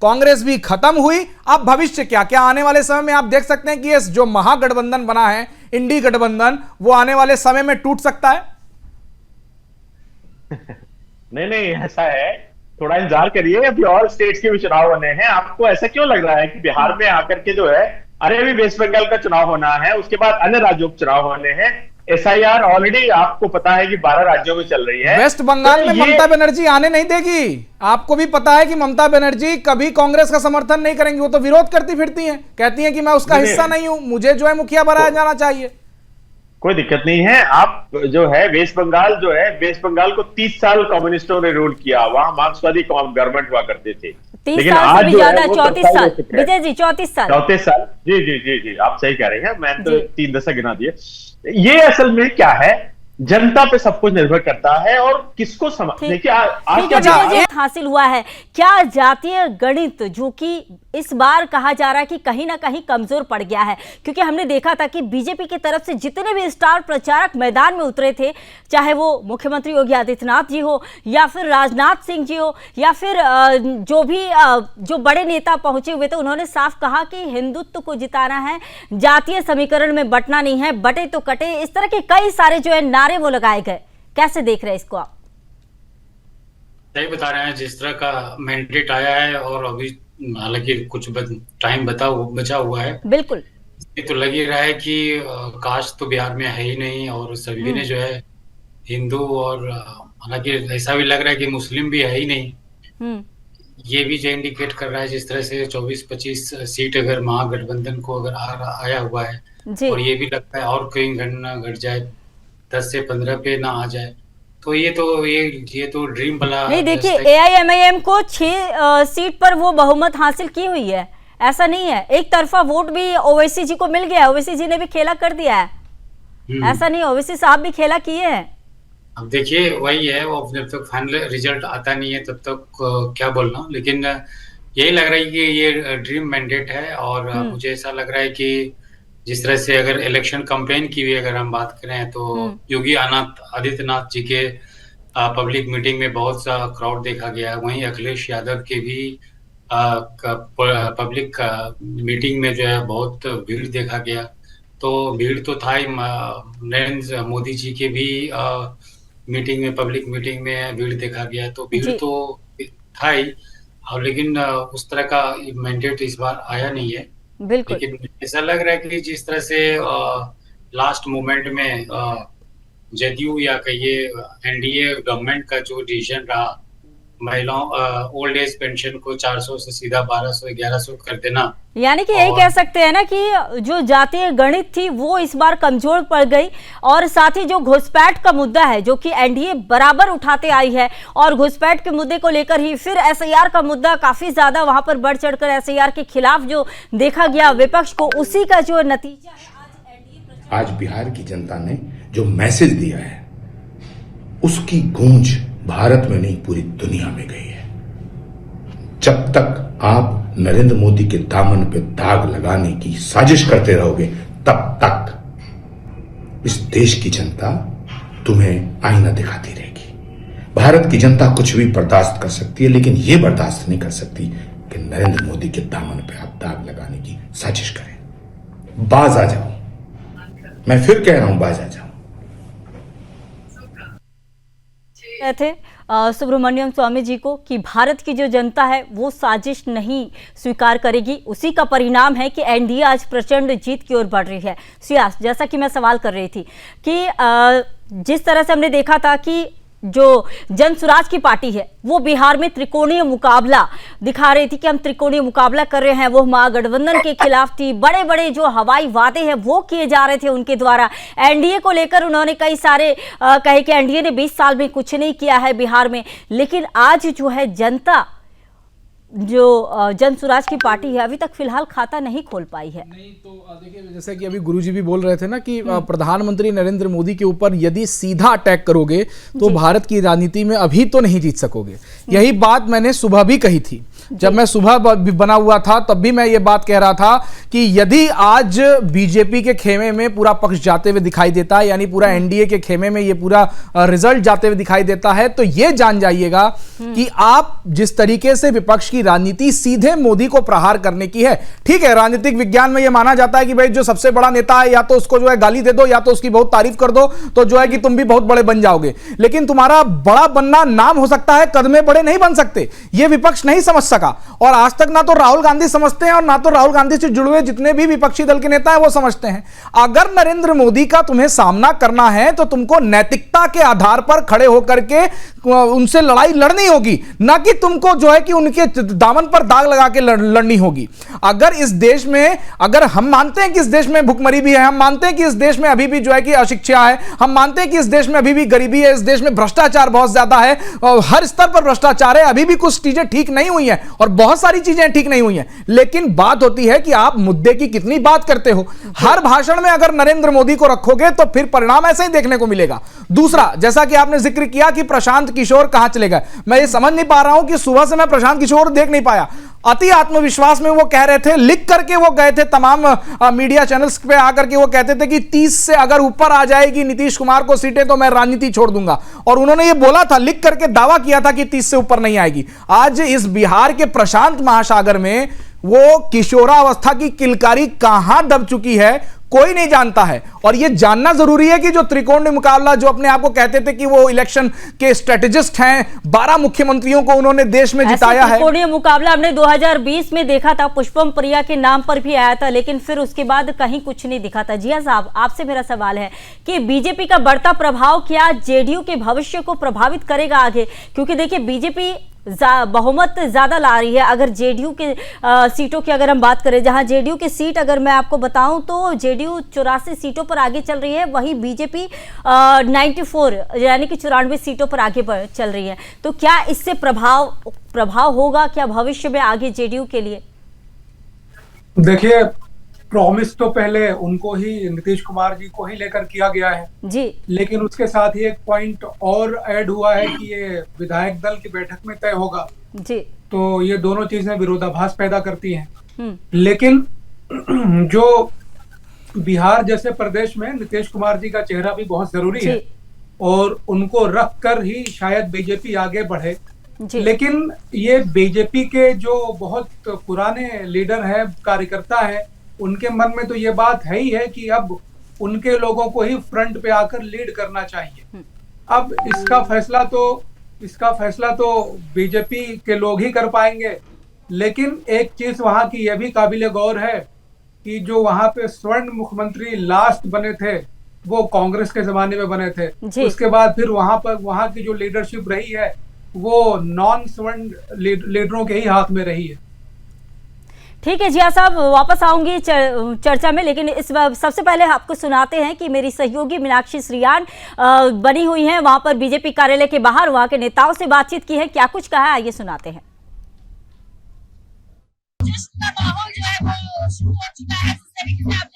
कांग्रेस भी खत्म हुई। अब भविष्य क्या आने वाले समय में आप देख सकते हैं कि ये जो महागठबंधन बना है, इंडी गठबंधन, वो आने वाले समय में टूट सकता है? नहीं, ऐसा है, थोड़ा इंतजार करिए, अभी और स्टेट्स के भी चुनाव होने हैं। आपको ऐसा क्यों लग रहा है कि बिहार में आकर के जो है, अरे अभी वेस्ट बंगाल का चुनाव होना है, उसके बाद अन्य राज्यों के चुनाव होने हैं, SIR ऑलरेडी आपको पता है कि 12 राज्यों में चल रही है। वेस्ट बंगाल तो में ये- ममता बनर्जी आने नहीं देगी। आपको भी पता है कि ममता बनर्जी कभी कांग्रेस का समर्थन नहीं करेंगी, वो तो विरोध करती फिरती हैं, कहती हैं कि मैं उसका हिस्सा नहीं हूं, मुझे जो है मुखिया बनाया जाना चाहिए। कोई दिक्कत नहीं है। आप जो है वेस्ट बंगाल को 30 साल कम्युनिस्टों ने रूल किया, वहां मार्क्सवादी गवर्नमेंट हुआ करते थे। 30 साल से भी जो है ज्यादा, वो 34 साल विजय जी, 34 साल। 34 साल, जी जी जी जी, आप सही कह रहे हैं। मैंने तो जी। 3 दशक गिना दिए। ये असल में क्या है, जनता पे सब कुछ निर्भर करता है और किसको देखिए आज ठीक है, क्या मुझे हासिल हुआ है क्या जातीय गणित, जो कि इस बार कहा जा रहा है कि कहीं ना कहीं कमजोर पड़ गया है, क्योंकि हमने देखा था कि बीजेपी की तरफ से जितने भी स्टार प्रचारक मैदान में उतरे थे, चाहे वो मुख्यमंत्री योगी आदित्यनाथ जी हो या फिर राजनाथ सिंह जी हो या फिर जो भी जो बड़े नेता पहुंचे हुए थे, उन्होंने साफ कहा कि हिंदुत्व को जिताना है, जातीय समीकरण में बंटना नहीं है, बटे तो कटे, इस तरह के कई सारे जो है नारे वो लगाए गए। कैसे देख रहे हैं इसको आप? सही बता रहे हैं, जिस तरह का मैंडेट आया है और अभी हालांकि कुछ टाइम बचा हुआ है, बिल्कुल ये तो लग ही रहा है कि कास्ट तो बिहार में है ही नहीं और सभी ने जो है हिंदू और हालांकि ऐसा भी लग रहा है कि मुस्लिम भी है ही नहीं। ये भी जो इंडिकेट कर रहा है जिस तरह से 24-25 सीट अगर महागठबंधन को अगर आया हुआ है, और ये भी लगता है और कहीं गणना घट जाए 10 से 15 पे ना आ जाए, तो ये तो ड्रीम वाला नहीं। देखिए AIMIM को 6 सीट पर वो बहुमत हासिल की हुई है, ऐसा नहीं है। एक तरफा वोट भी ओवैसी जी को मिल गया है, ओवैसी जी ने भी खेला कर दिया है, ऐसा नहीं, ओवैसी साहब भी खेला किए हैं। अब देखिए वही है, वो जब तक फाइनल रिजल्ट आता नहीं है तब तक क्या बोलना, लेकिन यही लग रहा है कि ये ड्रीम मैंडेट है। और मुझे ऐसा लग रहा है कि जिस तरह से अगर इलेक्शन कैंपेन की भी अगर हम बात करें तो योगी आदित्यनाथ जी के पब्लिक मीटिंग में बहुत सा क्राउड देखा गया। वहीं अखिलेश यादव के भी पब्लिक मीटिंग में जो है बहुत भीड़ देखा गया। तो भीड़ तो था ही, नरेंद्र मोदी जी के भी मीटिंग में, पब्लिक मीटिंग में भीड़ देखा गया, तो भीड़ तो था ही। और लेकिन उस तरह का मैंडेट इस बार आया नहीं है। बिल्कुल। लेकिन ऐसा लग रहा है कि जिस तरह से लास्ट मोमेंट में जदयू या कहिए एनडीए गवर्नमेंट का जो डिसीजन रहा, महिलाओं ओल्ड एज पेंशन को 400 से सीधा 1200-1100 कर देना, यानी कि यही कह सकते हैं ना कि जो जातीय गणित थी वो इस बार कमजोर पड़ गई। और साथ ही जो घुसपैठ का मुद्दा है जो कि एनडीए बराबर उठाते आई है, और घुसपैठ के मुद्दे को लेकर ही फिर एसआईआर का मुद्दा काफी ज्यादा वहां पर बढ़ चढ़कर एसआईआर के खिलाफ जो देखा गया विपक्ष को, उसी का जो नतीजा है आज बिहार की जनता ने जो मैसेज दिया है उसकी गूंज भारत में नहीं पूरी दुनिया में गई है। जब तक आप नरेंद्र मोदी के दामन पे दाग लगाने की साजिश करते रहोगे तब तक इस देश की जनता तुम्हें आईना दिखाती रहेगी। भारत की जनता कुछ भी बर्दाश्त कर सकती है, लेकिन यह बर्दाश्त नहीं कर सकती कि नरेंद्र मोदी के दामन पे आप दाग लगाने की साजिश करें। बाज आ जाओ, मैं फिर कह रहा हूं, बाज आ जाओ। थे सुब्रमण्यम स्वामी जी को कि भारत की जो जनता है वो साजिश नहीं स्वीकार करेगी। उसी का परिणाम है कि एनडीए आज प्रचंड जीत की ओर बढ़ रही है। सियास, जैसा कि मैं सवाल कर रही थी कि जिस तरह से हमने देखा था कि जो जन स्वराज की पार्टी है वो बिहार में त्रिकोणीय मुकाबला दिखा रही थी कि हम त्रिकोणीय मुकाबला कर रहे हैं, वो महागठबंधन के खिलाफ थी। बड़े बड़े जो हवाई वादे हैं वो किए जा रहे थे उनके द्वारा। एनडीए को लेकर उन्होंने कई सारे कहे कि एनडीए ने 20 साल में कुछ नहीं किया है बिहार में। लेकिन आज जो है जनता, जो जन स्वराज की पार्टी है, अभी तक फिलहाल खाता नहीं खोल पाई है। नहीं तो देखिए, जैसे कि अभी गुरुजी भी बोल रहे थे ना कि प्रधानमंत्री नरेंद्र मोदी के ऊपर यदि सीधा अटैक करोगे तो भारत की राजनीति में अभी तो नहीं जीत सकोगे। यही बात मैंने सुबह भी कही थी, जब मैं सुबह बना हुआ था तब भी मैं ये बात कह रहा था कि यदि आज बीजेपी के खेमे में पूरा पक्ष जाते हुए दिखाई देता है, यानी पूरा एनडीए के खेमे में ये पूरा रिजल्ट जाते हुए दिखाई देता है, तो ये जान जाइएगा कि आप जिस तरीके से विपक्ष की राजनीति सीधे मोदी को प्रहार करने की है। ठीक है, राजनीतिक विज्ञान में यह माना जाता है कि भाई जो सबसे बड़ा नेता है या तो उसको जो है गाली दे दो या तो उसकी बहुत तारीफ कर दो, तो जो है कि तुम भी बहुत बड़े बन जाओगे। लेकिन तुम्हारा बड़ा बनना नाम हो सकता है, कदमे बड़े नहीं बन सकते। यह विपक्ष नहीं समझ सका। और आज तक ना तो राहुल गांधी समझते हैं और ना तो राहुल गांधी से जुड़े हुए जितने भी विपक्षी दल के नेता हैं वो समझते हैं। अगर नरेंद्र मोदी का तुम्हें सामना करना है तो तुमको नैतिकता के आधार पर खड़े होकर के उनसे लड़ाई लड़नी होगी, ना कि तुमको जो है कि उनके दामन पर दाग लगा के लड़नी होगी। अगर इस देश में, अगर हम मानते हैं कि इस देश में भुखमरी भी है, हम मानते हैं कि इस देश में अभी भी जो है कि अशिक्षा है, हम मानते हैं कि इस देश में अभी भी गरीबी है, इस देश में भ्रष्टाचार बहुत ज्यादा है और हर स्तर पर भ्रष्टाचार है, अभी भी कुछ चीजें ठीक नहीं हुई हैं और बहुत सारी चीजें ठीक नहीं हुई हैं, लेकिन बात होती है कि आप मुद्दे की कितनी बात करते हो। हर भाषण में अगर नरेंद्र मोदी को रखोगे तो फिर परिणाम ऐसे ही देखने को मिलेगा। दूसरा, जैसा कि आपने जिक्र किया कि प्रशांत किशोर कहां चले गए, मैं ये समझ नहीं पा रहा हूं कि सुबह से मैं प्रशांत किशोर देख नहीं पाया। अति आत्मविश्वास में वो कह रहे थे, लिख करके वो गए थे तमाम मीडिया चैनल्स पे आकर के वो कहते थे कि 30 से अगर ऊपर आ जाएगी नीतीश कुमार को सीटें तो मैं राजनीति छोड़ दूंगा। और उन्होंने ये बोला था, लिख करके दावा किया था कि 30 से ऊपर नहीं आएगी। आज इस बिहार के प्रशांत महासागर में वो किशोरावस्था की किलकारी कहां दब चुकी है कोई नहीं जानता है। और यह जानना जरूरी है कि जो त्रिकोणीय मुकाबला, जो अपने आप को कहते थे कि वो इलेक्शन के स्ट्रेटेजिस्ट हैं, 12 मुख्यमंत्रियों को उन्होंने देश में जिताया है। त्रिकोणीय मुकाबला हमने 2020 में देखा था, पुष्पम प्रिया के नाम पर भी आया था, लेकिन फिर उसके बाद कहीं कुछ नहीं दिखा था। जिया साहब, आपसे मेरा सवाल है कि बीजेपी का बढ़ता प्रभाव क्या जेडीयू के भविष्य को प्रभावित करेगा आगे? क्योंकि देखिए बीजेपी बहुमत ज्यादा ला रही है। अगर जेडीयू के सीटों की अगर हम बात करें, जहां जेडीयू की सीट अगर मैं आपको बताऊं तो जेडीयू 84 सीटों पर आगे चल रही है, वहीं बीजेपी 94 यानी कि 94 सीटों पर आगे चल रही है। तो क्या इससे प्रभाव होगा क्या भविष्य में आगे जेडीयू के लिए? देखिए, प्रॉमिस तो पहले उनको ही, नीतीश कुमार जी को ही लेकर किया गया है जी, लेकिन उसके साथ ही एक पॉइंट और ऐड हुआ है कि ये विधायक दल की बैठक में तय होगा जी। तो ये दोनों चीजें विरोधाभास पैदा करती हैं। लेकिन जो बिहार जैसे प्रदेश में नीतीश कुमार जी का चेहरा भी बहुत जरूरी है और उनको रख कर ही शायद बीजेपी आगे बढ़े। लेकिन ये बीजेपी के जो बहुत पुराने लीडर हैं, कार्यकर्ता हैं, उनके मन में तो ये बात है ही है कि अब उनके लोगों को ही फ्रंट पे आकर लीड करना चाहिए। अब इसका फैसला तो बीजेपी के लोग ही कर पाएंगे। लेकिन एक चीज वहां की यह भी काबिले गौर है कि जो वहां पे स्वर्ण मुख्यमंत्री लास्ट बने थे वो कांग्रेस के जमाने में बने थे। उसके बाद फिर वहां की जो लीडरशिप रही है वो नॉन स्वर्ण लीडरों के ही हाथ में रही है। ठीक है जिया साहब, वापस आऊंगी चर्चा में, लेकिन इस सबसे पहले आपको सुनाते हैं कि मेरी सहयोगी मीनाक्षी श्रीयान बनी हुई हैं वहां पर बीजेपी कार्यालय के बाहर, वहां के नेताओं से बातचीत की है, क्या कुछ कहा है आइए सुनाते हैं। माहौल जो है वो शुरू हो चुका है। जिस तरीके से आप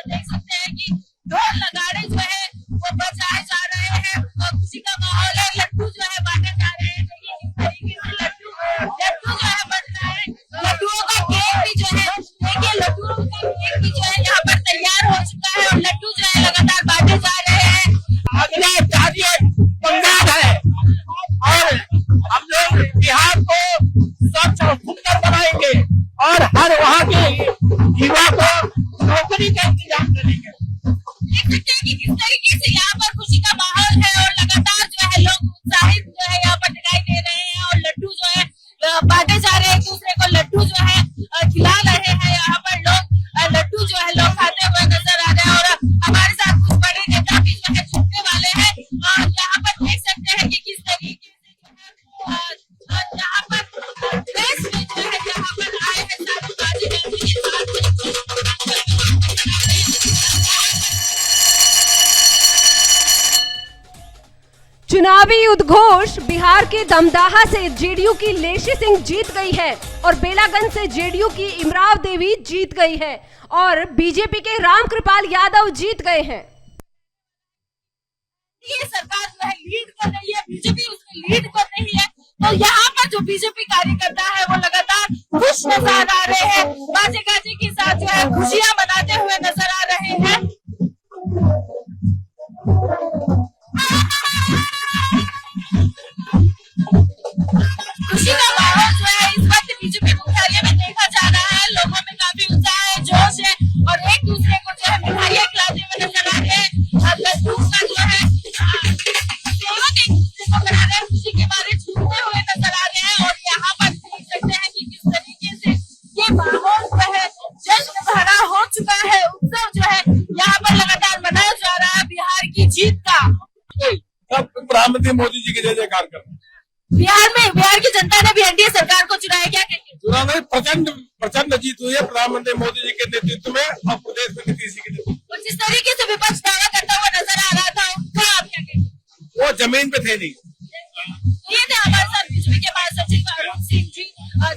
देख सकते हैं कि ढोल नगाड़े जो है वो बजाए जा रहे हैं और खुशी का माहौल है। लड्डू जो है बांटे जा रहे हैं। इस तरीके से लड्डू जो है बन रहा है। लड्डुओं का केक भी जो है, देखिए लड्डुओं का केक भी जो है यहाँ पर तैयार हो चुका है और लड्डू जो है लगातार बांटे जा रहे हैं। अगला टारगेट बंगाल है और हम लोग बिहार को स्वच्छ और सुंदर बनाएंगे और हर वहाँ के युवा को नौकरी का इंतजाम करेंगे। देख सकते हैं कि किस तरीके से यहाँ पर खुशी का माहौल है और लगातार जो है लोग उत्साहित जो है यहाँ पर दिखाई दे रहे हैं और लड्डू जो है बांटे जा रहे हैं। एक दूसरे को लड्डू जो है खिला रहे हैं। यहाँ पर लोग लड्डू जो है लोग खाते हुए नजर आ रहे हैं और हमारे साथ कुछ बड़े नेता भी जो है छुपने वाले हैं और यहाँ पर देख सकते हैं कि किस तरीके से यहाँ पर देश में जो है यहाँ पर आए हैं चुनावी उद्घोष। बिहार के दमदाहा से जेडीयू की लेशी सिंह जीत गई है और बेलागंज से जेडीयू की इमराव देवी जीत गई है और बीजेपी के रामकृपाल यादव जीत गए हैं। ये सरकार जो है लीड कर रही है, बीजेपी उसमें लीड कर रही है। तो यहाँ पर जो बीजेपी कार्यकर्ता है वो लगातार खुश नजर आ रहे हैं, बाजे गाजे के साथ जो है खुशियां मनाते हुए नजर आ रहे हैं। खुशी का माहौल जो है इस वक्त बीजेपी मुख्यालय में देखा जा रहा है। लोगों में काफी उत्साह है, जोश है और एक दूसरे को जो है मिठाइयां खिलाते हुए नजर आ रहे हैं। लड्डू का जो है सेवन एक दूसरे को करा रहे हैं, खुशी के बारे छूटते हुए नजर आ रहे हैं और यहाँ पर देख सकते हैं कि से मोदी जी की जय जयकार कर रहे हैं। बिहार की जनता ने भी एनडीए सरकार को चुना है, क्या कहेंगे? चुनाव में प्रचंड जीत हुई है प्रधानमंत्री मोदी जी के नेतृत्व में और प्रदेश में नीतीश जी के नेतृत्व में। और जिस तरीके से विपक्ष दावा करता हुआ नजर आ रहा था, उसका आप क्या कहेंगे? वो जमीन पे थे नहीं। ये थे हमारे साथ बीजेपी के महासचिव अरुण सिंह जी,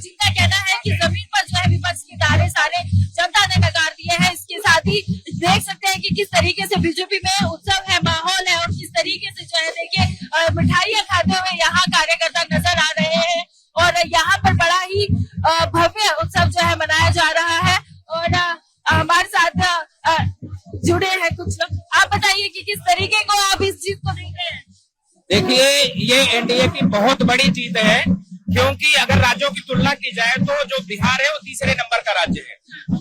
जिनका कहना है कि जमीन पर जो है विपक्ष के दारे सारे जनता ने नकार दिए हैं। इसके साथ ही देख सकते हैं कि किस तरीके से बीजेपी में उत्सव है, माहौल है, और किस तरीके से जो है देखिए मिठाइयां खाते हुए यहाँ कार्यकर्ता नजर आ रहे हैं। और यहाँ पर बड़ा ही भव्य उत्सव जो है मनाया जा रहा है। और हमारे साथ जुड़े हैं कुछ लोग। आप बताइए कि किस तरीके को आप इस जीत को देख रहे हैं? देखिए, ये एनडीए की बहुत बड़ी जीत है, क्योंकि अगर राज्यों की तुलना की जाए तो जो बिहार है वो तीसरे नंबर का राज्य है।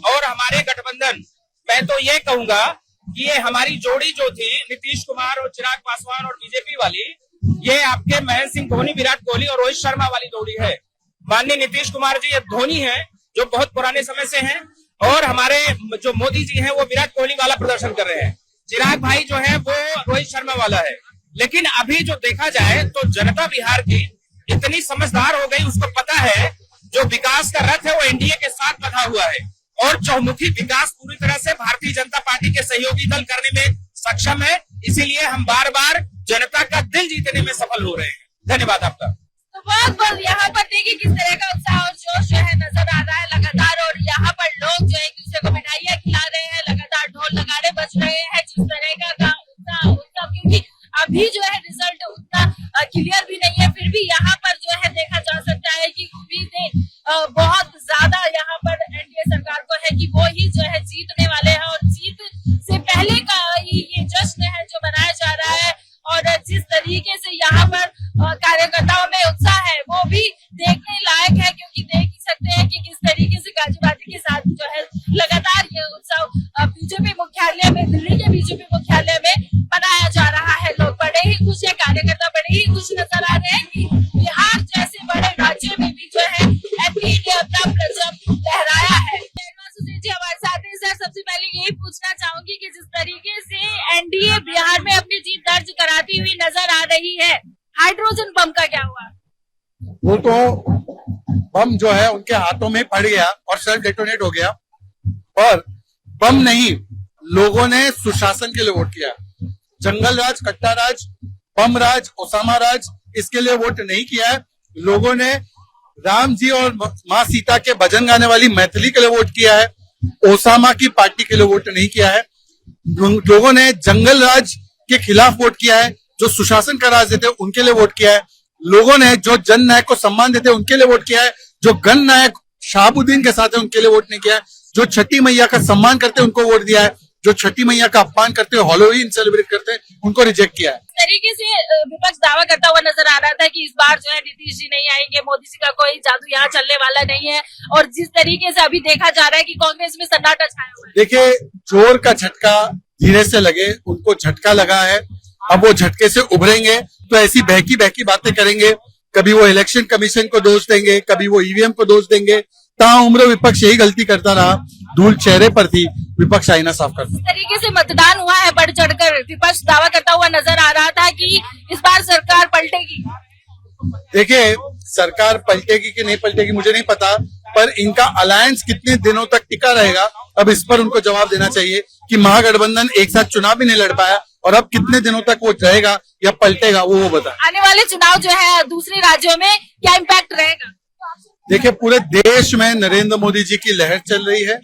और हमारे गठबंधन, मैं तो ये कहूंगा कि ये हमारी जोड़ी जो थी नीतीश कुमार और चिराग पासवान और बीजेपी वाली, ये आपके महेंद्र सिंह धोनी, विराट कोहली और रोहित शर्मा वाली जोड़ी है। माननीय नीतीश कुमार जी ये धोनी है जो बहुत पुराने समय से हैं, और हमारे जो मोदी जी हैं वो विराट कोहली वाला प्रदर्शन कर रहे हैं। चिराग भाई जो है वो रोहित शर्मा वाला है। लेकिन अभी जो देखा जाए तो जनता बिहार की इतनी समझदार हो गई, उसको पता है जो विकास का रथ है वो एनडीए के साथ बंधा हुआ है, और चौमुखी विकास पूरी तरह से भारतीय जनता पार्टी के सहयोगी दल करने में सक्षम है। इसीलिए हम बार बार जनता का दिल जीतने में सफल हो रहे हैं। धन्यवाद आपका। तो बहुत यहाँ पर देखिए किस तरह का उत्साह और जोश जो है नजर आ रहा है लगातार। और यहाँ पर लोग जो एक दूसरे को मिठाइयां खिला रहे हैं, लगातार ढोल नगाड़े बज रहे हैं। जिस तरह का उत्साह, क्योंकि अभी जो है रिजल्ट उतना क्लियर भी नहीं है, फिर भी यहाँ पर जो है देखा जा सकता है कि उम्मीदें बहुत ज्यादा यहाँ पर एनडीए सरकार को है कि वो ही जो है जीतने वाले हैं। और जीत से पहले का ये जश्न है जो मनाया जा रहा है। और जिस तरीके से यहाँ पर कार्यकर्ताओं में उत्साह है वो भी देखने लायक है, क्योंकि देख ही सकते हैं कि किस तरीके से गाजीबाजी के साथ जो है लगातार ये उत्सव बीजेपी मुख्यालय में, दिल्ली के बीजेपी मुख्यालय में मनाया जा रहा है। लोग बड़े ही खुश है, कार्यकर्ता बड़े ही खुश नजर आ रहे हैं कि बिहार जैसे बड़े राज्य में भी जो है एनडीए ने अपना परचम लहराया है। जी हमारे साथ हैं सर। सबसे पहले यही पूछना चाहूंगी कि जिस तरीके से एनडीए बिहार में अपनी जीत दर्ज कराती हुई नजर आ रही है, हाइड्रोजन बम का क्या हुआ? वो तो बम जो है उनके हाथों में पड़ गया और सेल्फ डेटोनेट हो गया। और बम नहीं, लोगों ने सुशासन के लिए वोट किया। जंगल राज, कट्टा राज, बम राज, ओसामा राज, इसके लिए वोट नहीं किया है। लोगों ने राम जी और माँ सीता के भजन गाने वाली मैथिली के लिए वोट किया है। ओसामा की पार्टी के लिए वोट नहीं किया है। लोगों ने जंगल राज के खिलाफ वोट किया है। जो सुशासन का राज देते उनके लिए वोट किया है। लोगों ने जो जन नायक को सम्मान देते उनके लिए वोट किया है। जो गण नायक शहाबुद्दीन के साथ है उनके लिए वोट नहीं किया है। जो छठी मैया का सम्मान करते हैं उनको वोट दिया है। जो छठी मैया का अपमान करते हैं, हैलोवीन सेलिब्रेट करते हैं, उनको रिजेक्ट किया है। इस तरीके से विपक्ष दावा करता हुआ नजर आ रहा था कि इस बार जो है नीतीश जी नहीं आएंगे, मोदी जी का कोई जादू यहाँ चलने वाला नहीं है। और जिस तरीके से अभी देखा जा रहा है कि कांग्रेस में सन्नाटा छाया हुआ है। देखिए, जोर का झटका धीरे से लगे, उनको झटका लगा है। अब वो झटके से उभरेंगे तो ऐसी बहकी बहकी बातें करेंगे। कभी वो इलेक्शन कमीशन को दोष देंगे, कभी वो ईवीएम को दोष देंगे। ताउम्र विपक्ष यही गलती करता रहा। धूल चेहरे पर थी, विपक्ष आईना साफ करता। इस तरीके से मतदान हुआ है, बढ़ चढ़कर विपक्ष दावा करता हुआ नजर आ रहा था कि इस बार सरकार पलटेगी। देखिए, सरकार पलटेगी कि नहीं पलटेगी मुझे नहीं पता, पर इनका अलायंस कितने दिनों तक टिका रहेगा अब इस पर उनको जवाब देना चाहिए कि महागठबंधन एक साथ चुनाव भी नहीं लड़ पाया, और अब कितने दिनों तक वो रहेगा या पलटेगा वो बताए। आने वाले चुनाव जो है दूसरे राज्यों में क्या इम्पैक्ट रहेगा? देखिए, पूरे देश में नरेंद्र मोदी जी की लहर चल रही है।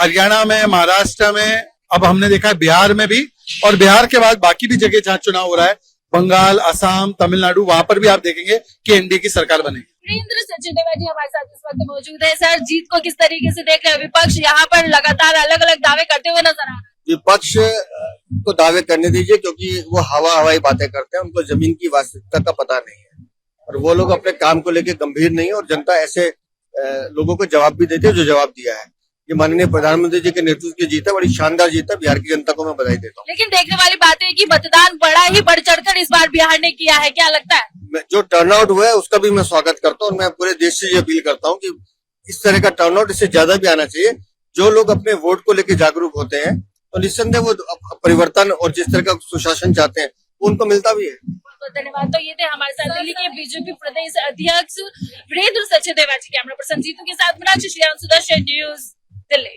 हरियाणा में, महाराष्ट्र में, अब हमने देखा है बिहार में भी, और बिहार के बाद बाकी भी जगह जहाँ चुनाव हो रहा है, बंगाल, असम, तमिलनाडु, वहां पर भी आप देखेंगे कि एनडीए की सरकार बनेगी। वीरेंद्र सचदेवा जी हमारे साथ इस वक्त मौजूद है। सर, जीत को किस तरीके से देख रहे हैं? विपक्ष यहाँ पर लगातार अलग अलग दावे करते हुए नजर आ रहा है। विपक्ष को दावे करने दीजिए, क्योंकि वो हवाई बातें करते हैं, उनको जमीन की वास्तविकता का पता नहीं है, और वो लोग अपने काम को लेकर गंभीर नहीं है। और जनता ऐसे लोगों को जवाब भी देती है जो जवाब दिया है। ये माननीय प्रधानमंत्री जी के नेतृत्व की जीत है, बड़ी शानदार जीत है। बिहार की जनता को मैं बधाई देता हूँ। लेकिन देखने वाली बात है कि मतदान बड़ा ही बढ़ चढ़कर इस बार बिहार ने किया है, क्या लगता है? जो टर्नआउट हुआ है उसका भी मैं स्वागत करता हूँ, और मैं पूरे देश से ये अपील करता हूँ कि इस तरह का टर्नआउट इससे ज्यादा भी आना चाहिए। जो लोग अपने वोट को लेकर जागरूक होते हैं तो निस्संदेह वो परिवर्तन और जिस तरह का सुशासन चाहते हैं उनको मिलता भी है। तो बहुत धन्यवाद। तो ये थे हमारे साथ दिल्ली के बीजेपी प्रदेश अध्यक्ष वीरेंद्र सचदेवा जी। कैमरा पर्सन जीतू के साथ मीनाक्षी श्रीयान, सुदर्शन न्यूज, दिल्ली।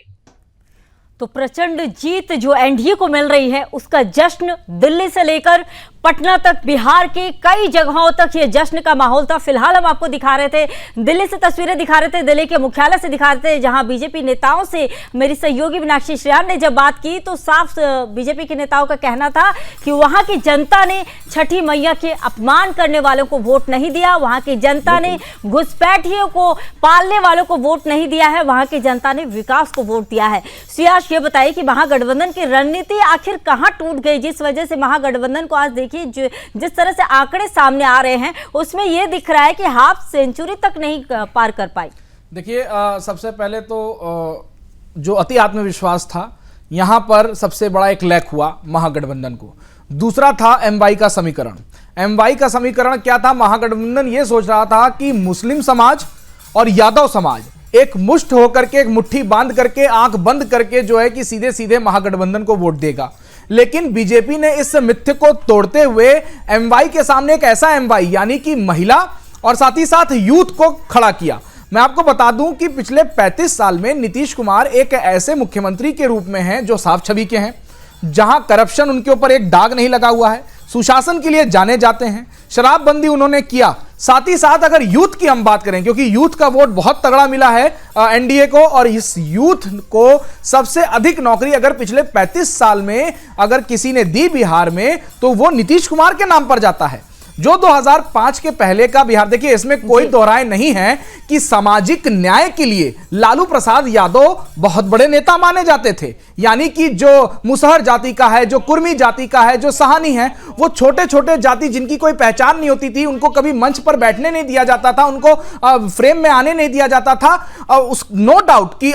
तो प्रचंड जीत जो एनडीए को मिल रही है उसका जश्न दिल्ली से लेकर पटना तक, बिहार के कई जगहों तक ये जश्न का माहौल था। फिलहाल हम आपको दिखा रहे थे, दिल्ली से तस्वीरें दिखा रहे थे, दिल्ली के मुख्यालय से दिखा रहे थे, जहां बीजेपी नेताओं से मेरी सहयोगी मीनाक्षी श्रीयान ने जब बात की तो साफ बीजेपी के नेताओं का कहना था कि वहां की जनता ने छठी मैया के अपमान करने वालों को वोट नहीं दिया, वहां की जनता ने घुसपैठियों को पालने वालों को वोट नहीं दिया है, वहां की जनता ने विकास को वोट दिया है। सियाश ये बताइए कि महागठबंधन की रणनीति आखिर कहां टूट गई, जिस वजह से महागठबंधन को आज जिस तरह से आंकड़े सामने आ रहे हैं उसमें यह दिख रहा है कि हाफ सेंचुरी तक नहीं पार कर पाई। देखिए, सबसे पहले तो जो अति आत्मविश्वास था यहां पर सबसे बड़ा एक लैक हुआ महागठबंधन को। दूसरा था एमवाई का समीकरण। एमवाई का समीकरण क्या था? महागठबंधन यह सोच रहा था कि मुस्लिम समाज और यादव समाज एक मुष्ठ होकर के, एक मुट्ठी बांध करके, आंख बंद करके जो है कि सीधे सीधे महागठबंधन को वोट देगा। लेकिन बीजेपी ने इस मिथ्य को तोड़ते हुए एमवाई के सामने एक ऐसा एमवाई यानी कि महिला और साथ ही साथ यूथ को खड़ा किया। मैं आपको बता दूं कि पिछले 35 साल में नीतीश कुमार एक ऐसे मुख्यमंत्री के रूप में हैं जो साफ छवि के हैं, जहां करप्शन उनके ऊपर एक दाग नहीं लगा हुआ है, सुशासन के लिए जाने जाते हैं, शराबबंदी उन्होंने किया। साथ ही साथ अगर यूथ की हम बात करें, क्योंकि यूथ का वोट बहुत तगड़ा मिला है एनडीए को, और इस यूथ को सबसे अधिक नौकरी अगर पिछले 35 साल में अगर किसी ने दी बिहार में तो वो नीतीश कुमार के नाम पर जाता है, जो 2005 के पहले का बिहार। देखिए, इसमें कोई दोहराए नहीं है कि सामाजिक न्याय के लिए लालू प्रसाद यादव बहुत बड़े नेता माने जाते थे। यानी कि जो मुसहर जाति का है, जो कुर्मी जाति का है, जो सहानी है, वो छोटे छोटे जाति जिनकी कोई पहचान नहीं होती थी, उनको कभी मंच पर बैठने नहीं दिया जाता था, उनको फ्रेम में आने नहीं दिया जाता था। नो डाउट कि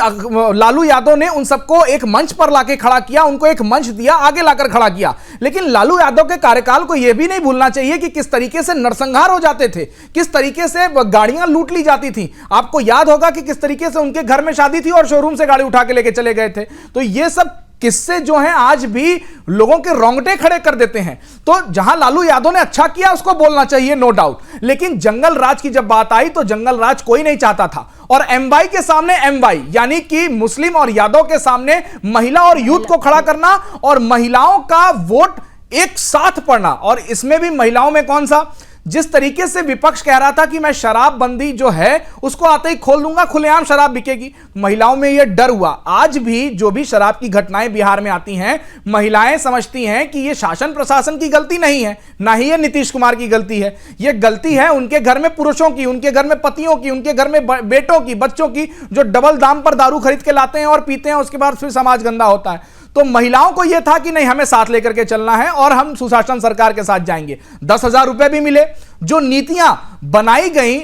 लालू यादव ने उन सबको एक मंच पर लाके खड़ा किया, उनको एक मंच दिया, आगे लाकर खड़ा किया। लेकिन लालू यादव के कार्यकाल को यह भी नहीं भूलना चाहिए कि किस तरीके से नरसंहार हो जाते थे, किस तरीके से गाड़ियां लूट ली जाती थी। आपको याद होगा कि किस तरीके से उनके घर में शादी थी और शोरूम से गाड़ी उठा के लेके चले गए थे। तो ये सब किस्से जो हैं आज भी लोगों के रोंगटे खड़े कर देते हैं। तो जहां लालू यादव ने अच्छा किया उसको बोलना चाहिए, नो डाउट। लेकिन जंगल राज की जब बात आई तो जंगल राज कोई नहीं चाहता था, और एमवाई के सामने एमवाई यानी कि मुस्लिम और यादव के सामने महिला और यूथ को खड़ा करना और महिलाओं का वोट एक साथ पड़ना। और इसमें भी महिलाओं में कौन सा, जिस तरीके से विपक्ष कह रहा था कि मैं शराबबंदी जो है उसको आते ही खोल दूंगा, खुलेआम शराब बिकेगी, महिलाओं में यह डर हुआ। आज भी जो भी शराब की घटनाएं बिहार में आती हैं, महिलाएं समझती हैं कि यह शासन प्रशासन की गलती नहीं है, ना ही यह नीतीश कुमार की गलती है, यह गलती है उनके घर में पुरुषों की, उनके घर में पतियों की, उनके घर में बेटों की, बच्चों की, जो डबल दाम पर दारू खरीद के लाते हैं और पीते हैं, उसके बाद फिर समाज गंदा होता है। तो महिलाओं को यह था कि नहीं, हमें साथ लेकर के चलना है और हम सुशासन सरकार के साथ जाएंगे। 10,000 रुपए भी मिले। जो नीतियां बनाई गई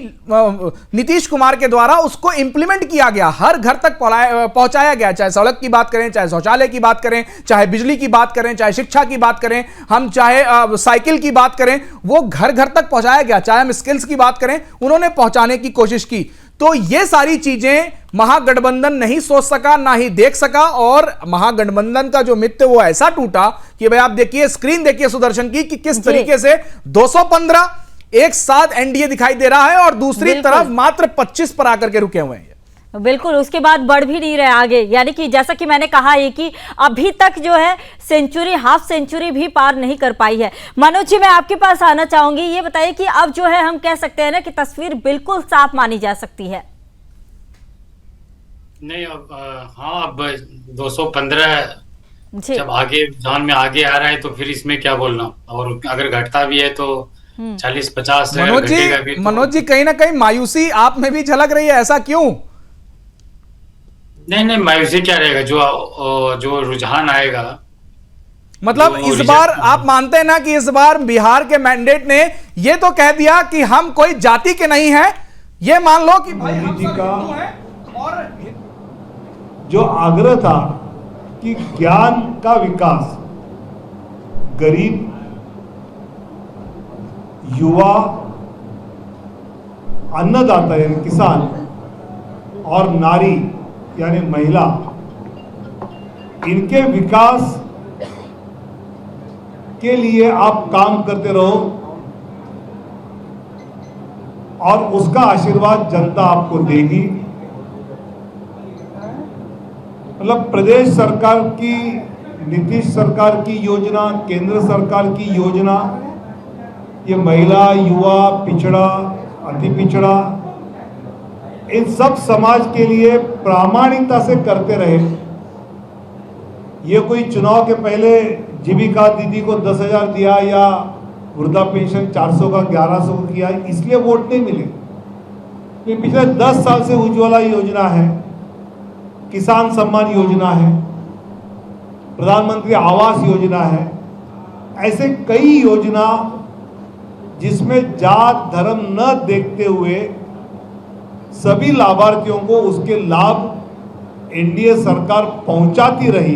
नीतीश कुमार के द्वारा उसको इंप्लीमेंट किया गया, हर घर तक पहुंचाया गया, चाहे सड़क की बात करें, चाहे शौचालय की बात करें, चाहे बिजली की बात करें, चाहे शिक्षा की बात करें, हम चाहे साइकिल की बात करें, वो घर घर तक पहुंचाया गया। चाहे हम स्किल्स की बात करें, उन्होंने पहुंचाने की कोशिश की। तो ये सारी चीजें महागठबंधन नहीं सोच सका, ना ही देख सका, और महागठबंधन का जो मित्र वो ऐसा टूटा कि भाई आप देखिए, स्क्रीन देखिए सुदर्शन की कि किस तरीके से 215 एक साथ एनडीए दिखाई दे रहा है और दूसरी तरफ मात्र 25 पर आकर के रुके हुए हैं। बिल्कुल, उसके बाद बढ़ भी नहीं रहे आगे। यानी कि जैसा कि मैंने कहा है कि अभी तक जो है सेंचुरी, हाफ सेंचुरी भी पार नहीं कर पाई है। मनोज जी, मैं आपके पास आना चाहूंगी, ये बताइए कि अब जो है हम कह सकते हैं ना कि तस्वीर बिल्कुल साफ मानी जा सकती है। नहीं, अब 215 जब आगे जान में आगे आ रहा है तो फिर इसमें क्या बोलना, और अगर घटता भी है तो 40-50 मनोज जी कहीं ना कहीं मायूसी आप में भी झलक रही है, ऐसा क्यों? नहीं, मायूसी क्या रहेगा, जो रुझान आएगा, मतलब इस बार आप मानते हैं ना कि इस बार बिहार के मैंडेट ने ये तो कह दिया कि हम कोई जाति के नहीं हैं, ये मान लो कि भाई हम सब हिंदू हैं। और जो आग्रह था कि ज्ञान का विकास, गरीब, युवा, अन्नदाता यानी किसान और नारी यानी महिला, इनके विकास के लिए आप काम करते रहो, और उसका आशीर्वाद जनता आपको देगी। मतलब प्रदेश सरकार की, नीतीश सरकार की योजना, केंद्र सरकार की योजना, ये महिला, युवा, पिछड़ा, अति पिछड़ा, इन सब समाज के लिए प्रामाणिकता से करते रहे। ये कोई चुनाव के पहले जीविका दीदी को 10,000 दिया या वृद्धा पेंशन 400 का 1100 किया, इसलिए वोट नहीं मिले। ये पिछले 10 साल से उज्ज्वला योजना है, किसान सम्मान योजना है, प्रधानमंत्री आवास योजना है, ऐसे कई योजना जिसमें जात धर्म न देखते हुए सभी लाभार्थियों को उसके लाभ एनडीए सरकार पहुंचाती रही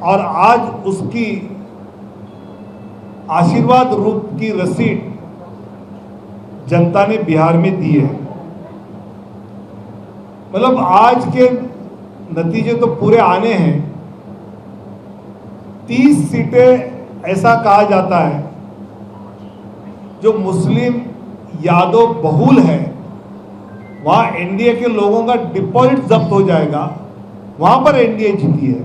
और आज उसकी आशीर्वाद रूप की रसीद जनता ने बिहार में दी है। मतलब आज के नतीजे तो पूरे आने हैं। 30 सीटें ऐसा कहा जाता है जो मुस्लिम यादव बहुल है, वहां एनडीए के लोगों का डिपॉजिट जब्त हो जाएगा, वहां पर एनडीए जीती है।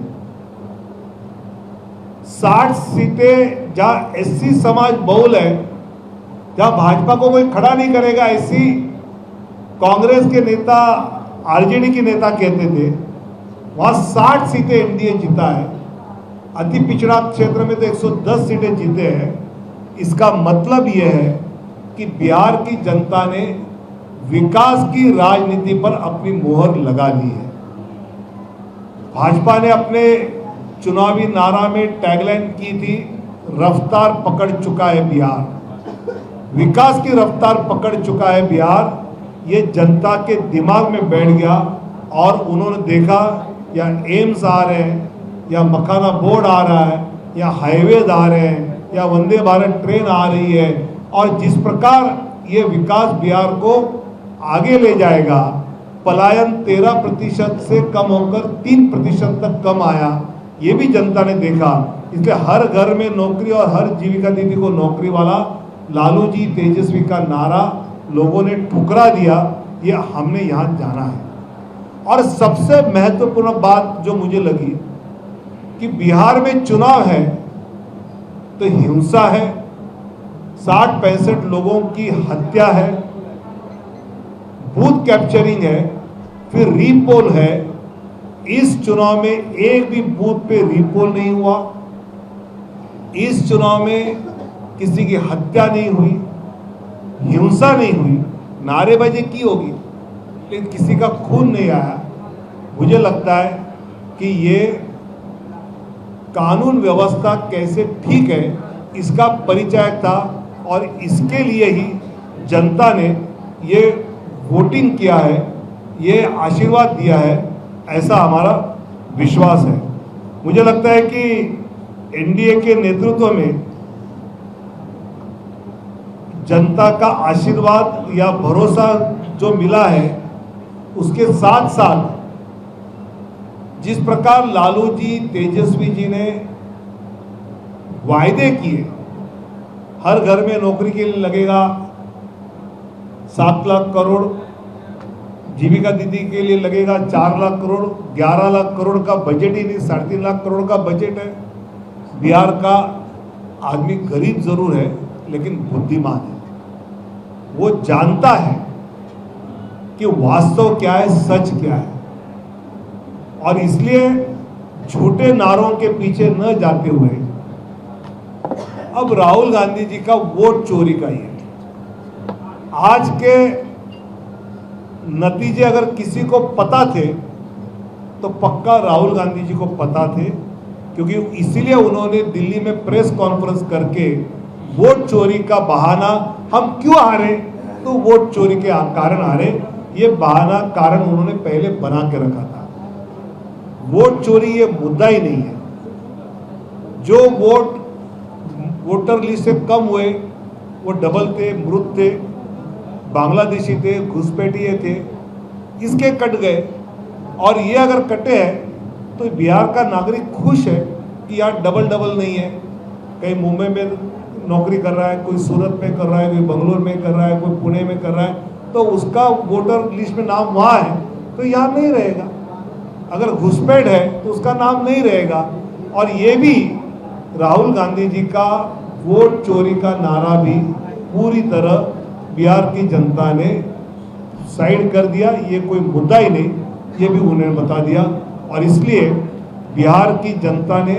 60 सीटें जहां एससी समाज बहुल है, जहां भाजपा को कोई खड़ा नहीं करेगा, ऐसी कांग्रेस के नेता, आरजेडी के नेता कहते थे, वहां 60 सीटें एनडीए जीता है। अति पिछड़ा क्षेत्र में तो 110 सीटें जीते हैं। इसका मतलब यह है कि बिहार की जनता ने विकास की राजनीति पर अपनी मोहर लगा ली है। भाजपा ने अपने चुनावी नारा में टैगलाइन की थी, रफ्तार पकड़ चुका है बिहार। विकास की रफ्तार पकड़ चुका है बिहार, ये जनता के दिमाग में बैठ गया और उन्होंने देखा या एम्स आ रहे हैं, या मखाना बोर्ड आ रहा है, या हाईवेज आ रहे हैं, या वंदे भारत ट्रेन आ रही है, और जिस प्रकार ये विकास बिहार को आगे ले जाएगा, पलायन 13% से कम होकर 3% तक कम आया, ये भी जनता ने देखा। इसलिए हर घर में नौकरी और हर जीविका दीदी को नौकरी वाला लालू जी तेजस्वी का नारा लोगों ने ठुकरा दिया। ये हमने यहाँ जाना है। और सबसे महत्वपूर्ण बात जो मुझे लगी कि बिहार में चुनाव है तो हिंसा है, 60-65 लोगों की हत्या है, बूथ कैप्चरिंग है, फिर रीपोल है। इस चुनाव में एक भी बूथ पे रीपोल नहीं हुआ, इस चुनाव में किसी की हत्या नहीं हुई, हिंसा नहीं हुई, नारेबाजी की होगी लेकिन किसी का खून नहीं आया। मुझे लगता है कि ये कानून व्यवस्था कैसे ठीक है इसका परिचय था, और इसके लिए ही जनता ने ये वोटिंग किया है, ये आशीर्वाद दिया है, ऐसा हमारा विश्वास है। मुझे लगता है कि एनडीए के नेतृत्व में जनता का आशीर्वाद या भरोसा जो मिला है, उसके साथ साथ जिस प्रकार लालू जी, तेजस्वी जी ने वायदे किए, हर घर में नौकरी के लिए लगेगा 7 लाख करोड़, जीविका दीदी के लिए लगेगा 4 लाख करोड़, 11 लाख करोड़ का बजट ही नहीं, 3.5 लाख करोड़ का बजट है। बिहार का आदमी गरीब जरूर है लेकिन बुद्धिमान है, वो जानता है कि वास्तव क्या है, सच क्या है, और इसलिए झूठे नारों के पीछे न जाते हुए अब राहुल गांधी जी का वोट चोरी का ये आज के नतीजे अगर किसी को पता थे तो पक्का राहुल गांधी जी को पता थे, क्योंकि इसीलिए उन्होंने दिल्ली में प्रेस कॉन्फ्रेंस करके वोट चोरी का बहाना, हम क्यों हारे तो वोट चोरी के कारण हारे, ये बहाना कारण उन्होंने पहले बना के रखा था। वोट चोरी ये मुद्दा ही नहीं है। जो वोटर लिस्ट से कम हुए वो डबल थे, मृत थे, बांग्लादेशी थे, घुसपैठिए थे, इसके कट गए। और ये अगर कटे हैं तो बिहार का नागरिक खुश है कि यार डबल नहीं है, कहीं मुंबई में नौकरी कर रहा है, कोई सूरत में कर रहा है, कोई बंगलोर में कर रहा है, कोई पुणे में कर रहा है, तो उसका वोटर लिस्ट में नाम वहाँ है तो यहाँ नहीं रहेगा। अगर घुसपैठ है तो उसका नाम नहीं रहेगा। और ये भी राहुल गांधी जी का वोट चोरी का नारा भी पूरी तरह बिहार की जनता ने साइड कर दिया। ये कोई मुद्दा ही नहीं, ये भी उन्होंने बता दिया। और इसलिए बिहार की जनता ने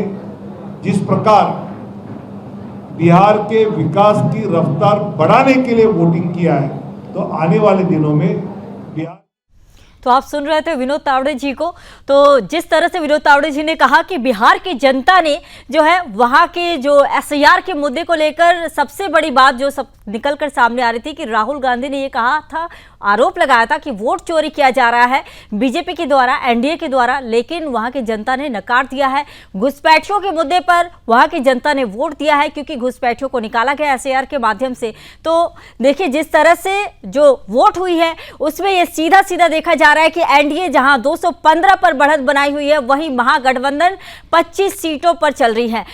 जिस प्रकार बिहार के विकास की रफ्तार बढ़ाने के लिए वोटिंग किया है, तो आने वाले दिनों में बिहार। तो आप सुन रहे थे विनोद तावड़े जी को। तो जिस तरह से विनोद तावड़े जी ने कहा कि बिहार की जनता ने जो है वहां के जो एसआईआर के मुद्दे को लेकर सबसे बड़ी बात जो सब निकलकर सामने आ रही थी कि राहुल गांधी ने ये कहा था, आरोप लगाया था कि वोट चोरी किया जा रहा है बीजेपी के द्वारा, एनडीए के द्वारा, लेकिन वहां की जनता ने नकार दिया है। घुसपैठियों के मुद्दे पर वहां की जनता ने वोट दिया है क्योंकि घुसपैठियों को निकाला गया एसआईआर के माध्यम से। तो देखिए जिस तरह से जो वोट हुई है उसमें ये सीधा सीधा देखा जा रहा है कि एनडीए जहां 215 पर बढ़त बनाई हुई है, वहीं महागठबंधन 25 सीटों पर चल रही है।